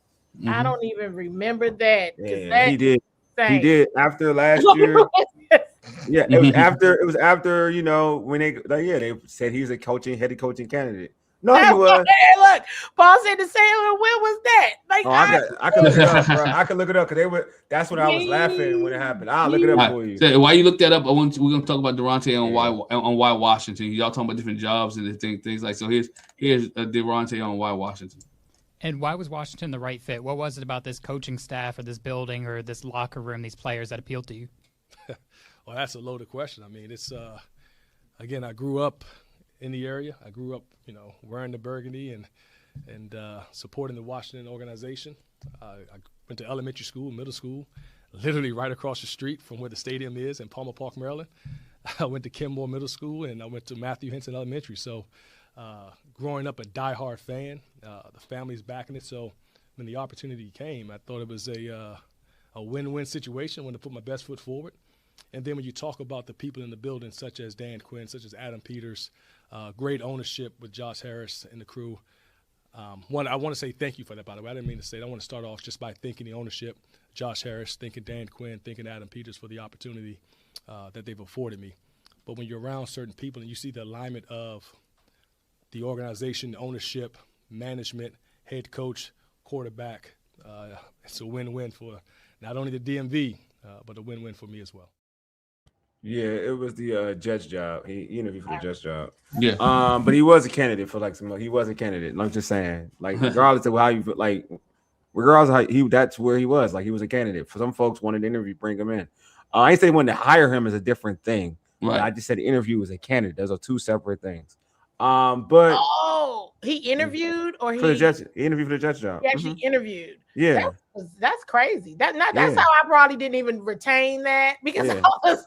I don't even remember that. Yeah, he did. He did after last year. Yeah, it was after when they said he's a head coaching candidate. No, he was. Hey, look, Paul said the same. When was that? Like, I can look it up, bro. I can look it up because that's when I was laughing when it happened. I'll look it up for you. So while you look that up, we're going to talk about Daronte on why Washington. Y'all talking about different jobs and things like so. Here's Daronte on why Washington. And why was Washington the right fit? What was it about this coaching staff or this building or this locker room, these players that appealed to you? Well, that's a loaded question. I mean, it's again, I grew up in the area. I grew up, wearing the burgundy and supporting the Washington organization. I went to elementary school, middle school, literally right across the street from where the stadium is in Palmer Park, Maryland. I went to Kenmore Middle School and I went to Matthew Henson Elementary. So growing up a diehard fan, the family's backing it. So when the opportunity came, I thought it was a win-win situation. I wanted to put my best foot forward. And then when you talk about the people in the building, such as Dan Quinn, such as Adam Peters, great ownership with Josh Harris and the crew. I want to say thank you for that, by the way. I didn't mean to say it. I want to start off just by thanking the ownership, Josh Harris, thanking Dan Quinn, thanking Adam Peters for the opportunity that they've afforded me. But when you're around certain people and you see the alignment of the organization, ownership, management, head coach, quarterback, it's a win-win for not only the DMV, but a win-win for me as well. Yeah, it was the Jets job. He interviewed for the Jets job. Yeah. But he was a candidate for he was a candidate. I'm just saying, like regardless of how you regardless of how that's where he was. Like he was a candidate. For some folks wanted to interview, bring him in. I ain't say wanted to hire him is a different thing. Right. I just said the interview was a candidate. Those are two separate things. But he interviewed or for the Jets. He interviewed for the Jets job. He actually interviewed. Yeah. That's crazy. That's how I probably didn't even retain that because I was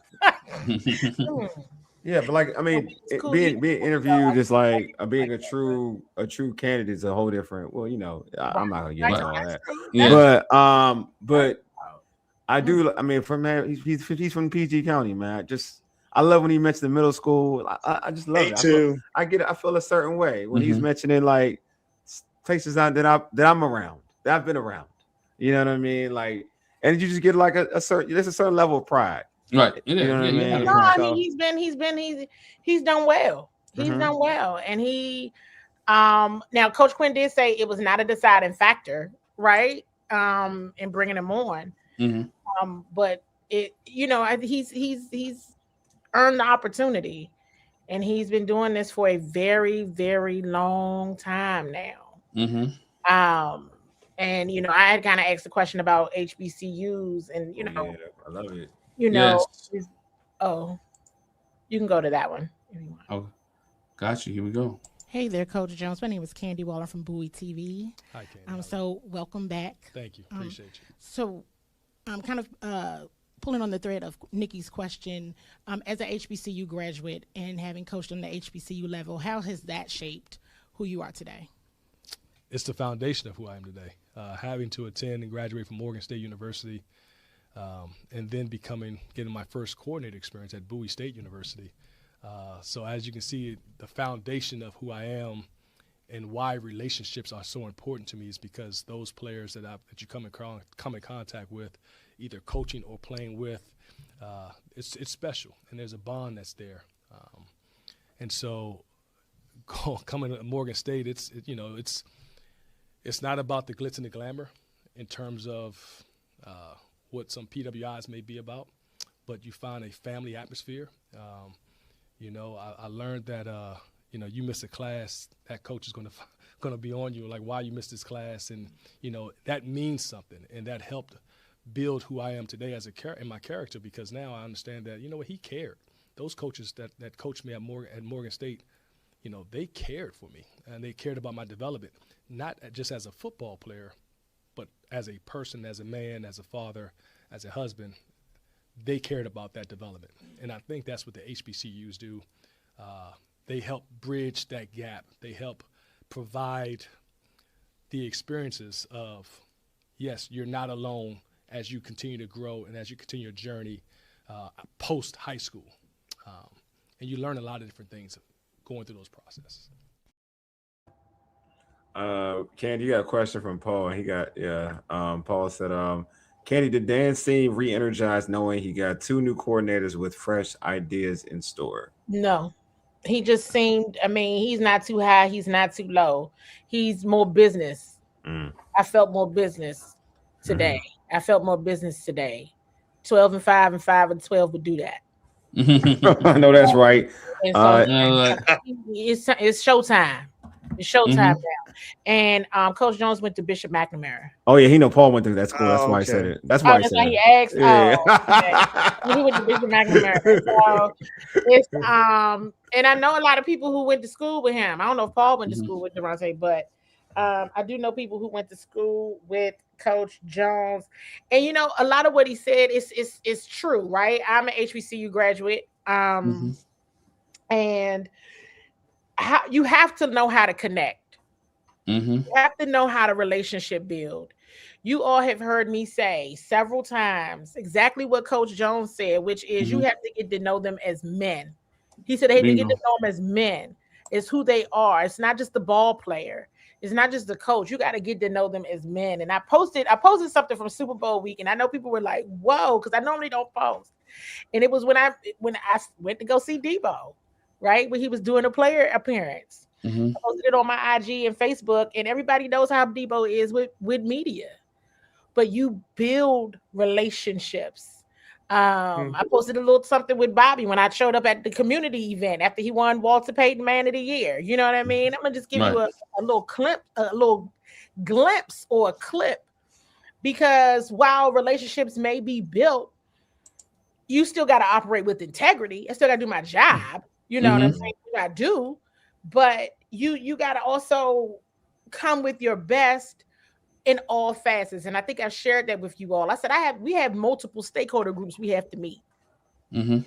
yeah, but like I mean, being interviewed is like being a true candidate is a whole different. Well, I'm not gonna get into all that. Yeah. But I do. I mean, from man, he's from PG County, man. I love when he mentioned the middle school. I just love it. Too. I get it. I feel a certain way when he's mentioning like places that I'm around, that I've been around. You know what I mean? Like, and you just get like there's a certain level of pride. Right. You know what I mean? No, I mean he's done well. He's done well. And he now Coach Quinn did say it was not a deciding factor, right? In bringing him on. But it, he's earned the opportunity and he's been doing this for a very, very long time now. And I had kind of asked a question about HBCUs and I love it. you can go to that one if you want. Oh, gotcha. Here we go. Hey there, Coach Jones. My name is Candy Waller from Bowie TV. Hi, Candy. So welcome back. Thank you. Appreciate you. So I'm kind of pulling on the thread of Nikki's question. As an HBCU graduate and having coached on the HBCU level, how has that shaped who you are today? It's the foundation of who I am today. Having to attend and graduate from Morgan State University, and then getting my first coordinator experience at Bowie State University. So as you can see, the foundation of who I am and why relationships are so important to me is because those players that you come in contact with, either coaching or playing with, it's special, and there's a bond that's there. And so coming to Morgan State, it's not about the glitz and the glamour in terms of what some PWIs may be about, but you find a family atmosphere. I learned that you miss a class, that coach is going to be on you, like, why you missed this class, and that means something, and that helped build who I am today in my character, because now I understand that he cared. Those coaches that coached me at Morgan State, they cared for me, and they cared about my development, not just as a football player, but as a person, as a man, as a father, as a husband. They cared about that development, and I think that's what the HBCUs do. They help bridge that gap. They help provide the experiences of, yes, you're not alone as you continue to grow and as you continue your journey post high school, and you learn a lot of different things going through those processes. Candy, you got a question from Paul. Paul said, Candy, did Dan seem re-energized knowing he got 2 new coordinators with fresh ideas in store? No, he just seemed, he's not too high, he's not too low. He's more business. I felt more business today. 12-5 and 5-12 would do that. I know that's right. It's showtime. It's showtime now. And Coach Jones went to Bishop McNamara. Oh yeah, he know Paul went to that school. That's why he said it. That's why he said he asked. Yeah. He went to Bishop McNamara. So it's and I know a lot of people who went to school with him. I don't know if Paul went to school with Daronte, but I do know people who went to school with Coach Jones. And a lot of what he said is true, right? I'm an HBCU graduate. And you have to know how to connect. You have to know how to relationship build. You all have heard me say several times exactly what Coach Jones said, which is you have to get to know them as men. He said, hey, to get to know them as men. It's who they are. It's not just the ball player. It's not just the coach. You got to get to know them as men. And I posted something from Super Bowl week, and I know people were like, whoa, because I normally don't post. And it was when I went to go see Debo, right? When he was doing a player appearance. I posted it on my IG and Facebook, and everybody knows how Debo is with media. But you build relationships. I posted a little something with Bobby when I showed up at the community event after he won Walter Payton Man of the Year. You know what I mean? I'm gonna just give you a little clip, a little glimpse or a clip, because while relationships may be built, you still got to operate with integrity. I still got to do my job. You know what I'm saying? I do. But you got to also come with your best in all facets. And I think I shared that with you all. I said, we have multiple stakeholder groups we have to meet. You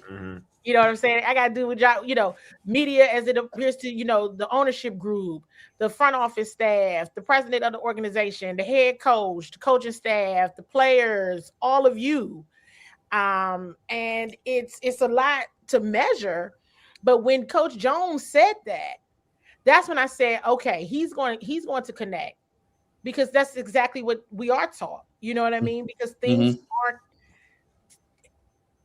know what I'm saying? I got to do with y'all, media as it appears to, the ownership group, the front office staff, the president of the organization, the head coach, the coaching staff, the players, all of you. And it's a lot to measure. But when Coach Jones said that, that's when I said, okay, he's going to connect, because that's exactly what we are taught. You know what I mean? Because things aren't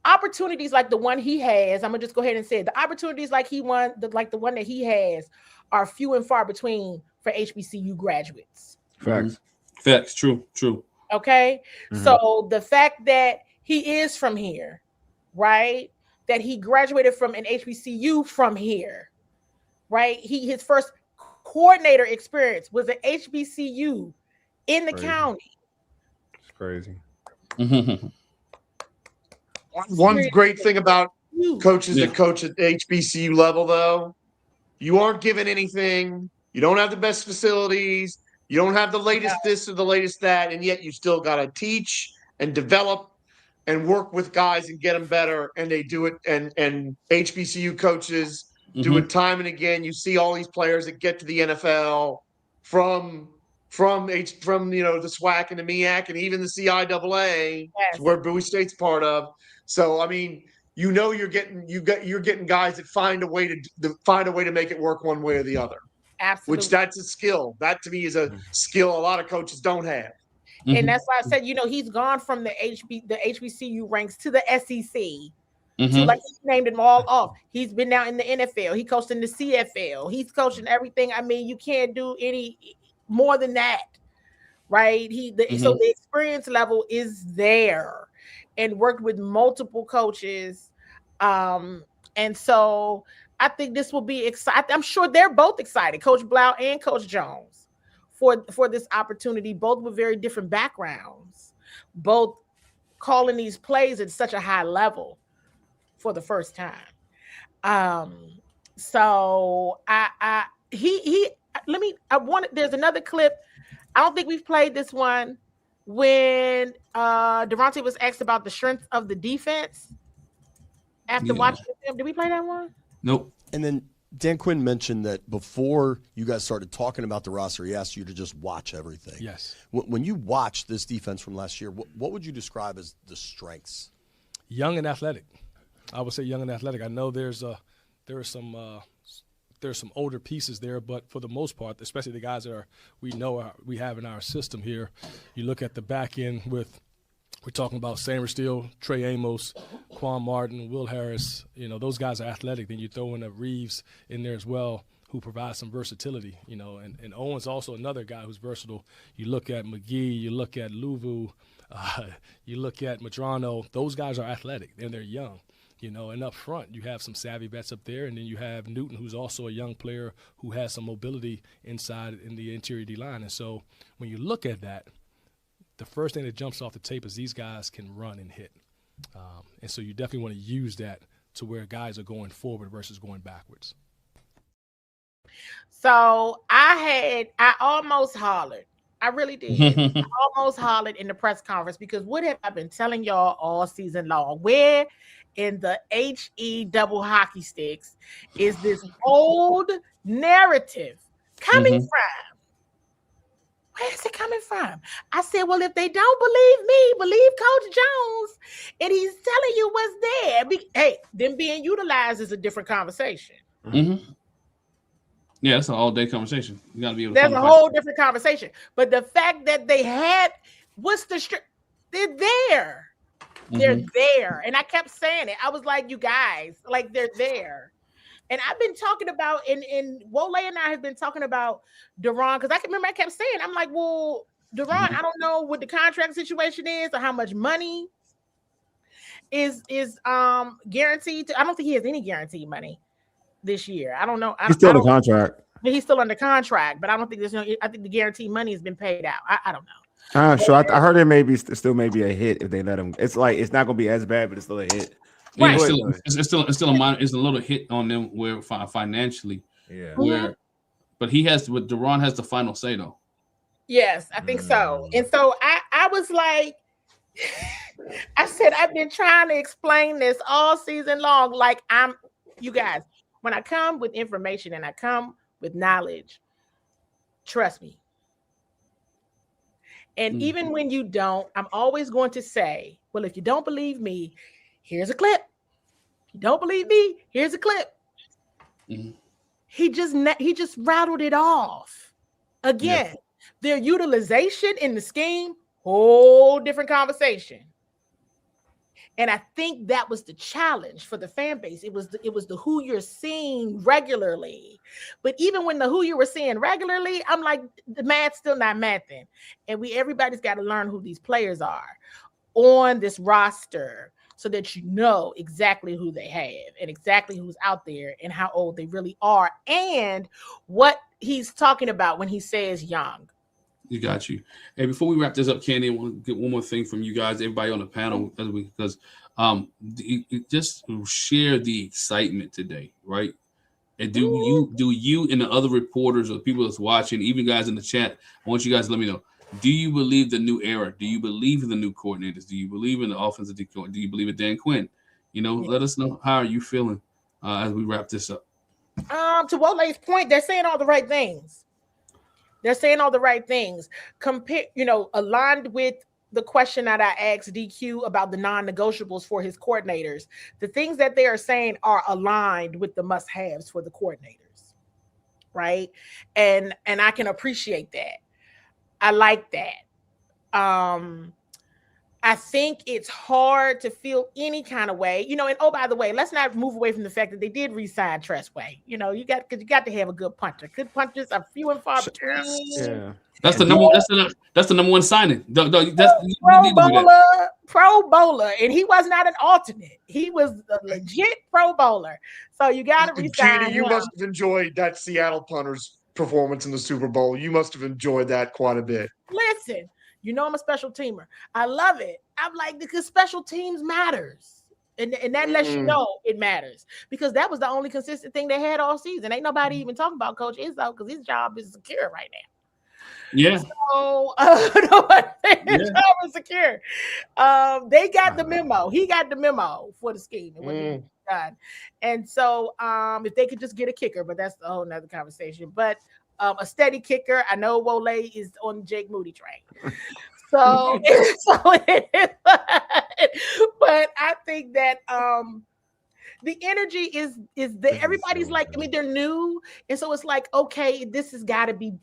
opportunities like the one he has. I'm gonna just go ahead and say it. The opportunities like the one that he has are few and far between for HBCU graduates. Facts. True. Okay. So the fact that he is from here, right? That he graduated from an HBCU from here, right? His first coordinator experience was an HBCU in the county. It's crazy. One great thing about coaches that coach at the HBCU level, though, you aren't given anything. You don't have the best facilities. You don't have the latest this or the latest that, and yet you still got to teach and develop and work with guys and get them better. And they do it. And HBCU coaches do it time and again. You see all these players that get to the NFL from the SWAC and the MEAC and even the CIAA, where Bowie State's part of. So, I mean, you're getting guys that find a way to make it work one way or the other. Absolutely. Which that's a skill. That to me is a skill a lot of coaches don't have. And that's why I said, he's gone from the HBCU ranks to the SEC. So like he named them all off. He's been now in the NFL. He coached in the CFL. He's coaching everything. I mean, you can't do any more than that, right? So the experience level is there, and worked with multiple coaches. And so I think this will be exciting. I'm sure they're both excited, Coach Blough and Coach Jones, for this opportunity. Both with very different backgrounds, both calling these plays at such a high level for the first time. So there's another clip. I don't think we've played this one when Daronte was asked about the strength of the defense after watching him. Did we play that one? Nope. And then Dan Quinn mentioned that before you guys started talking about the roster, he asked you to just watch everything. Yes. When you watched this defense from last year, what would you describe as the strengths? Young and athletic. I would say young and athletic. I know there's some older pieces there, but for the most part, especially the guys that we have in our system here, you look at the back end with, we're talking about Samer Steele, Trey Amos, Quan Martin, Will Harris. Those guys are athletic. Then you throw in a Reeves in there as well, who provides some versatility. And Owen's also another guy who's versatile. You look at McGee, you look at Luvu, you look at Madrano. Those guys are athletic and they're young. And up front, you have some savvy vets up there, and then you have Newton, who's also a young player who has some mobility inside in the interior D-line. And so when you look at that, the first thing that jumps off the tape is these guys can run and hit. And so you definitely want to use that to where guys are going forward versus going backwards. So I almost hollered. I really did. I almost hollered in the press conference because what have I been telling y'all all season long? Where in the HE double hockey sticks is this old narrative coming from? Where is it coming from? I said, well, if they don't believe me, believe Coach Jones, and he's telling you what's there. Hey, them being utilized is a different conversation. Yeah, it's an all-day conversation. You got to be able to. There's a whole different conversation. But the fact that they had, they're there. They're there. And I kept saying it. I was like, you guys, like they're there. And I've been talking about, and Wole and I have been talking about Daron, because I can remember I kept saying, I'm like, well, Daron, I don't know what the contract situation is or how much money is guaranteed. I don't think he has any guaranteed money this year. I don't know. He's still under contract. He's still under contract, but I don't think I think the guaranteed money has been paid out. I don't know. Sure. I heard there still may be a hit if they let him. It's like it's not going to be as bad, but it's still a hit. Right. It's still a little hit on them where financially. Yeah. But Daron has the final say though. Yes, I think so. And so I was like, I said, I've been trying to explain this all season long. Like you guys, when I come with information and I come with knowledge, trust me. And even when you don't, I'm always going to say, well, if you don't believe me, here's a clip. If you don't believe me, here's a clip. He just rattled it off. Again, their utilization in the scheme, whole different conversation. And I think that was the challenge for the fan base. It was the who you're seeing regularly. But even when the who you were seeing regularly, I'm like, the math's still not mathing. And everybody's got to learn who these players are on this roster so that you know exactly who they have and exactly who's out there and how old they really are and what he's talking about when he says young. You got you. Hey, before we wrap this up, Candy, I want to get one more thing from you guys, everybody on the panel, because just share the excitement today, right? And do you and the other reporters or people that's watching, even guys in the chat, I want you guys to let me know. Do you believe the new era? Do you believe in the new coordinators? Do you believe in the offensive coordinator? Do you believe in Dan Quinn? Let us know, how are you feeling as we wrap this up? To Wole's point, they're saying all the right things. They're saying all the right things. Aligned with the question that I asked DQ about the non-negotiables for his coordinators, the things that they are saying are aligned with the must-haves for the coordinators, right? And I can appreciate that. I like that. I think it's hard to feel any kind of way, and oh, by the way, let's not move away from the fact that they did re-sign Tressway. You got to have a good puncher. Good punchers are few and far between. Yeah. That's the number. That's the number one signing. Pro bowler, and he was not an alternate. He was a legit Pro bowler. So you got to resign. Gina, you must have enjoyed that Seattle punter's performance in the Super Bowl. You must have enjoyed that quite a bit. Listen, I'm a special teamer. I love it. I'm like, because special teams matters. And that lets you know it matters, because that was the only consistent thing they had all season. Ain't nobody even talking about Coach Izzo, because his job is secure right now. Yeah. So his job is secure. They got the memo. He got the memo for the scheme. Done. And so if they could just get a kicker, but that's a whole nother conversation. But a steady kicker. I know Wole is on the Jake Moody train. So it is, but I think that the energy is that everybody's like, they're new, and so it's like, okay, this has got to be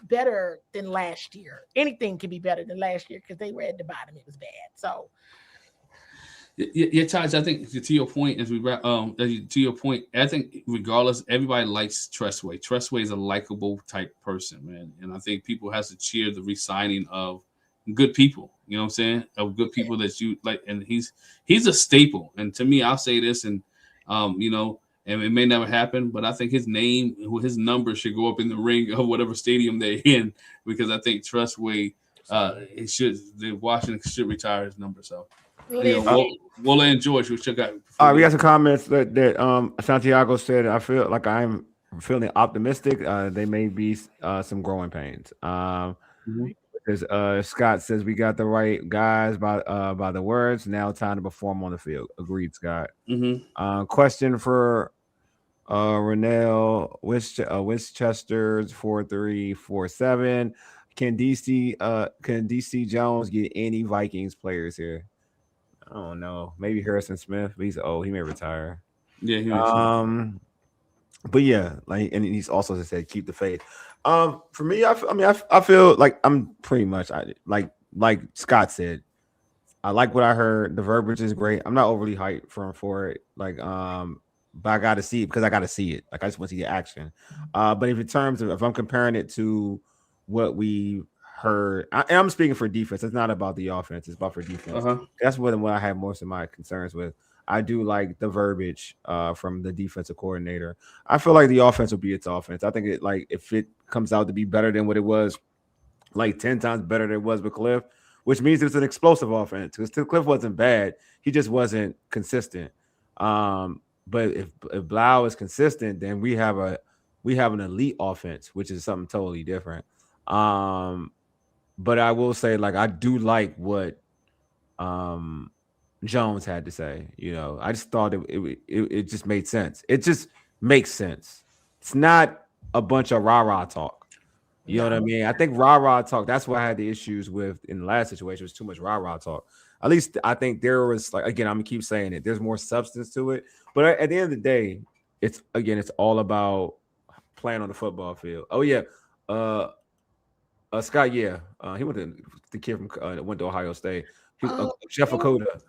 better than last year. Anything can be better than last year, because they were at the bottom. It was bad. So yeah, Taj, I think to your point, as we wrap, to your point, I think regardless, everybody likes Tressway. Tressway is a likable type person, man, and I think people has to cheer the re-signing of good people. You know what I'm saying? Of good people that you like, and he's a staple. And to me, I'll say this, and and it may never happen, but I think his name, his number should go up in the ring of whatever stadium they're in, because I think Tressway, the Washington should retire his number. So, Wole and George, what you got? All right, we got some comments that Santiago said. I feel like I'm feeling optimistic. They may be some growing pains. Because Scott says we got the right guys by the words. Now time to perform on the field. Agreed, Scott. Question for Renell Winchester's 4347. Can DC Jones get any Vikings players here? I don't know. Maybe Harrison Smith. But he's old. He may retire. Yeah. He may but yeah, and he's also said keep the faith. For me, I feel like I'm pretty much like Scott said. I like what I heard. The verbiage is great. I'm not overly hyped for it. But I got to see it because I got to see it. Like I just want to see the action. But if I'm comparing it to what we heard, and I'm speaking for defense. It's not about the offense. It's about for defense. That's what I have most of my concerns with. I do like the verbiage from the defensive coordinator. I feel like the offense will be its offense. I think if it comes out to be better than what it was, like 10 times better than it was with Cliff, which means it's an explosive offense. Because Cliff wasn't bad, he just wasn't consistent. But if Blough is consistent, then we have an elite offense, which is something totally different. But I will say, I do like what Jones had to say. I just thought it just made sense. It just makes sense. It's not a bunch of rah-rah talk. You know what I mean? I think rah-rah talk, that's what I had the issues with in the last situation, was too much rah-rah talk. At least I think there was, again, I'm going to keep saying it, there's more substance to it. But at the end of the day, it's all about playing on the football field. Oh, yeah. Scott, yeah. He went to the kid from went to Ohio State. Jeff Okuda.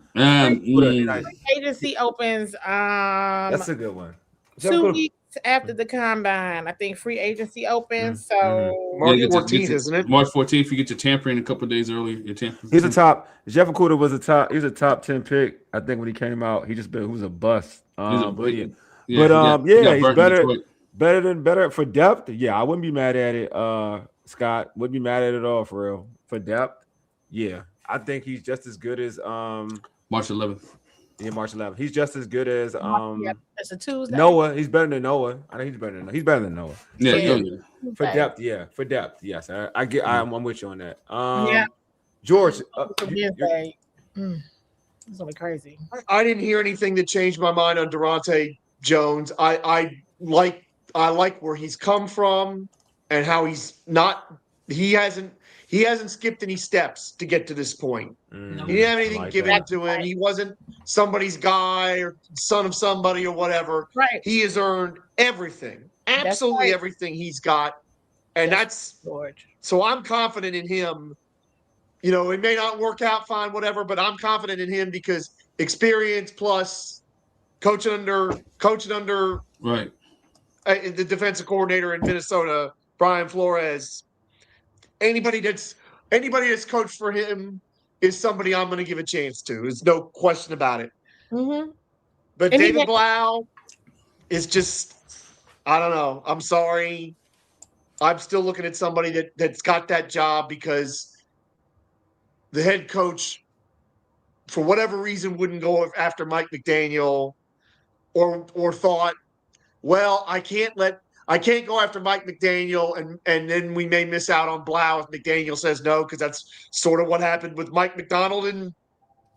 Agency opens. That's a good one. 2 weeks after the combine, I think free agency opens. So March 14th, isn't it? March 14th. You get your tampering a couple of days earlier. He's a top. Jeff Okuda was he was a top 10 pick. I think when he came out, he was a bust. He's better for depth. Yeah, I wouldn't be mad at it. Scott wouldn't be mad at it at all for real. For depth, yeah. I think he's just as good as March 11th. Yeah, March 11th. He's just as good as it's a Tuesday. Noah. He's better than Noah. I think he's better than Noah. Yeah. For depth, yeah. For depth, yes. I'm with you on that. George, it's only crazy. I didn't hear anything that changed my mind on Daronte Jones. I like where he's come from and how he he hasn't skipped any steps to get to this point. He didn't have anything given to him. He wasn't somebody's guy or son of somebody or whatever. Right. He has earned everything, absolutely everything he's got. And that's so I'm confident in him. You know, it may not work out fine, whatever, but I'm confident in him because experience plus coaching under right the defensive coordinator in Minnesota, Brian Flores. Anybody that's coached for him is somebody I'm going to give a chance to. There's no question about it. Mm-hmm. But David Blough is just, I don't know. I'm sorry. I'm still looking at somebody that's got that job because the head coach, for whatever reason, wouldn't go after Mike McDaniel or thought, well, I can't go after Mike McDaniel and then we may miss out on Blough if McDaniel says no, because that's sort of what happened with Mike McDonald and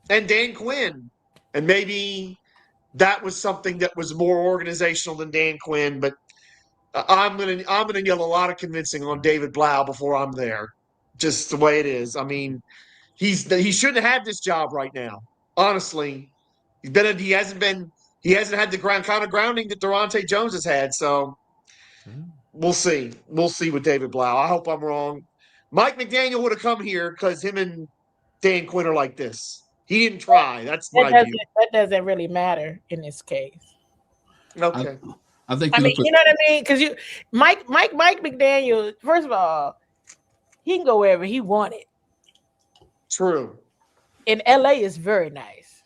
Dan Quinn. And maybe that was something that was more organizational than Dan Quinn, but I'm gonna get a lot of convincing on David Blough before I'm there. Just the way it is. I mean, he shouldn't have this job right now. Honestly, he hasn't had the kind of grounding that Daronte Jones has had. So we'll see. We'll see with David Blough. I hope I'm wrong. Mike McDaniel would have come here because him and Dan Quinn are like this. He didn't try. That's my view. That doesn't really matter in this case. Okay. I think. You know what I mean? Because Mike McDaniel. First of all, he can go wherever he wanted. True. And LA is very nice.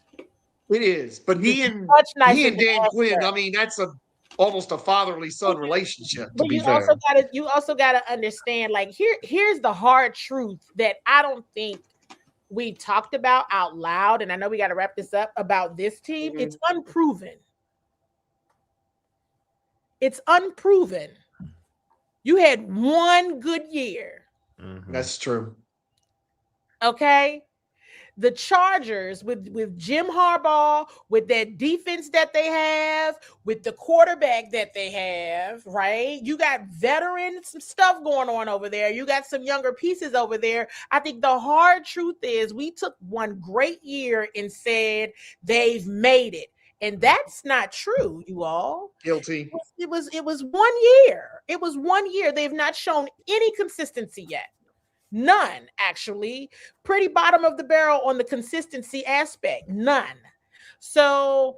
It is, but he and Dan Quinn. I mean, that's almost a fatherly son relationship. But you also gotta understand. Like here's the hard truth that I don't think we talked about out loud, and I know we got to wrap this up about this team. Mm-hmm. It's unproven. It's unproven. You had one good year. Mm-hmm. That's true. Okay. The Chargers with Jim Harbaugh, with that defense that they have, with the quarterback that they have, right? You got veteran some stuff going on over there. You got some younger pieces over there. I think the hard truth is we took one great year and said they've made it. And that's not true, you all. Guilty. It was 1 year. It was 1 year. They've not shown any consistency yet. None, actually. Pretty bottom of the barrel on the consistency aspect. None. So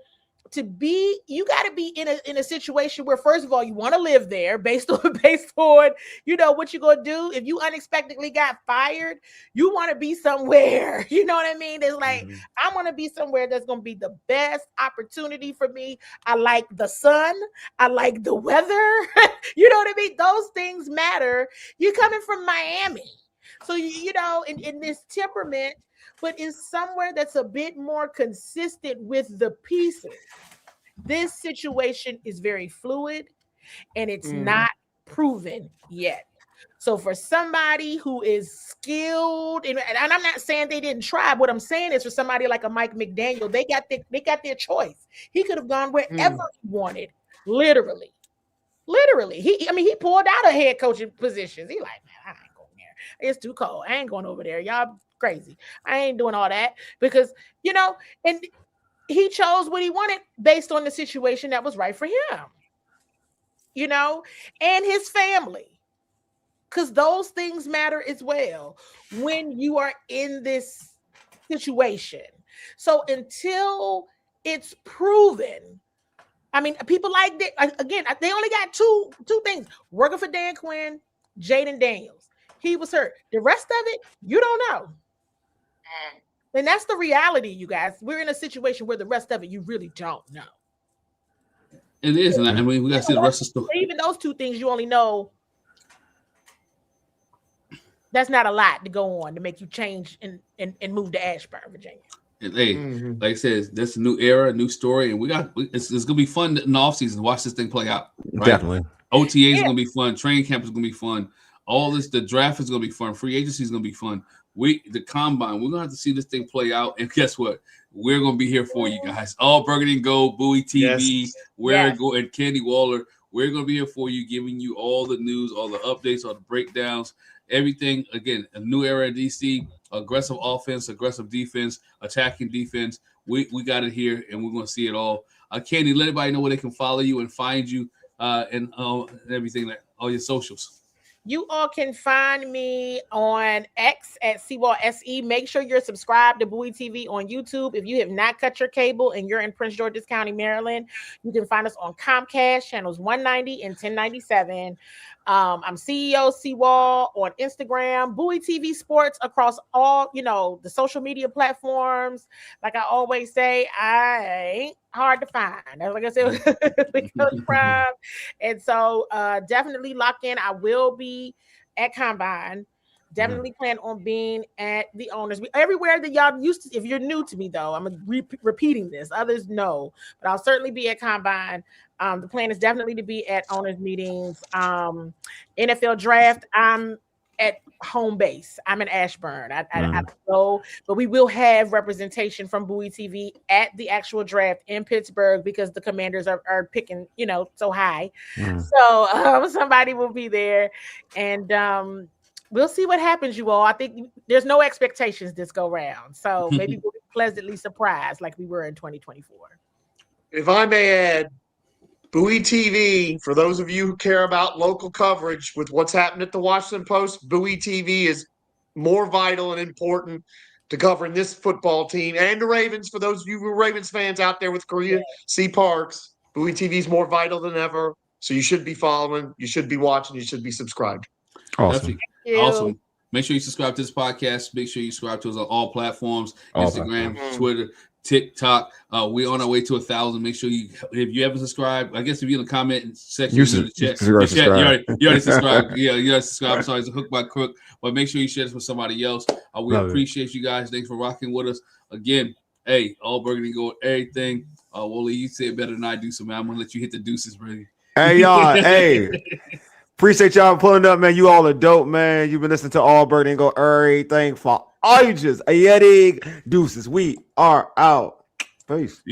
you got to be in a situation where, first of all, you want to live there based on you know what you're gonna do. If you unexpectedly got fired, you want to be somewhere. You know what I mean? It's like I want to be somewhere that's gonna be the best opportunity for me. I like the sun. I like the weather. You know what I mean? Those things matter. You're coming from Miami. So, you know, in this temperament, but is somewhere that's a bit more consistent with the pieces. This situation is very fluid and it's not proven yet. So for somebody who is skilled, and I'm not saying they didn't try. What I'm saying is for somebody like a Mike McDaniel, they got their choice. He could have gone wherever he wanted, literally. He pulled out of head coaching positions. He like, man, I ain't going there. It's too cold. I ain't going over there. Y'all crazy. I ain't doing all that because, you know, and he chose what he wanted based on the situation that was right for him, you know, and his family, because those things matter as well when you are in this situation. So until it's proven, I mean, people like that, again, they only got two things: working for Dan Quinn, Jaden Daniels. He was hurt. The rest of it, you don't know. And that's the reality, you guys. We're in a situation where the rest of it, you really don't know. It is. And I mean, we got to see the rest of the story. Even those two things, you only know. That's not a lot to go on to make you change and move to Ashburn, Virginia. And hey, like I said, that's a new era, a new story, and it's going to be fun in the offseason to watch this thing play out. Right? Definitely. OTAs are going to be fun. Training camp is going to be fun. All this, the draft is going to be fun. Free agency is going to be fun. The combine, we're going to have to see this thing play out. And guess what? We're going to be here for you guys. All Burgundy and Gold, Bowie TV, and Candy Waller. We're going to be here for you, giving you all the news, all the updates, all the breakdowns. everything. Again, a new era in DC, aggressive offense, aggressive defense, attacking defense. We got it here, and we're going to see it all. Candy, let everybody know where they can follow you and find you and everything, like all your socials. You all can find me on X at Seawall SE. Make sure you're subscribed to Bowie TV on YouTube. If you have not cut your cable and you're in Prince George's County, Maryland, you can find us on Comcast channels 190 and 1097. I'm CEO Seawall on Instagram, Bowie TV Sports across all, the social media platforms. Like I always say, I ain't hard to find. Like I said, subscribe. And so definitely lock in. I will be at Combine. Definitely plan on being at the owners. Everywhere that y'all used to, if you're new to me though, I'm repeating this. Others know, but I'll certainly be at Combine. The plan is definitely to be at owners meetings. NFL draft, I'm at home base. I'm in Ashburn. I go, but we will have representation from Bowie TV at the actual draft in Pittsburgh because the Commanders are picking, so high. So somebody will be there, and we'll see what happens, you all. I think there's no expectations this go round, so maybe we'll be pleasantly surprised like we were in 2024. If I may add, Bowie TV, for those of you who care about local coverage with what's happened at the Washington Post, Bowie TV is more vital and important to covering this football team and the Ravens. For those of you who are Ravens fans out there with Korea C. Parks, Bowie TV is more vital than ever. So you should be following, you should be watching, you should be subscribed. Awesome. Awesome. Make sure you subscribe to this podcast. Make sure you subscribe to us on all platforms, Instagram, Twitter, TikTok. We're on our way to 1,000. Make sure if you haven't subscribed, I guess if you're in the comment section, you already subscribed. Yeah, you already subscribed. I'm sorry, it's a hook by crook. But make sure you share this with somebody else. We appreciate you guys. Thanks for rocking with us. Again, hey, all burgundy gold, everything. Wally, you said better than I do, so man, I'm gonna let you hit the deuces, brother. Hey, y'all. Hey. Appreciate y'all pulling up, man. You all are dope, man. You've been listening to All Burgundy Gold, everything for ages. A Yeti deuces. We are out. Peace.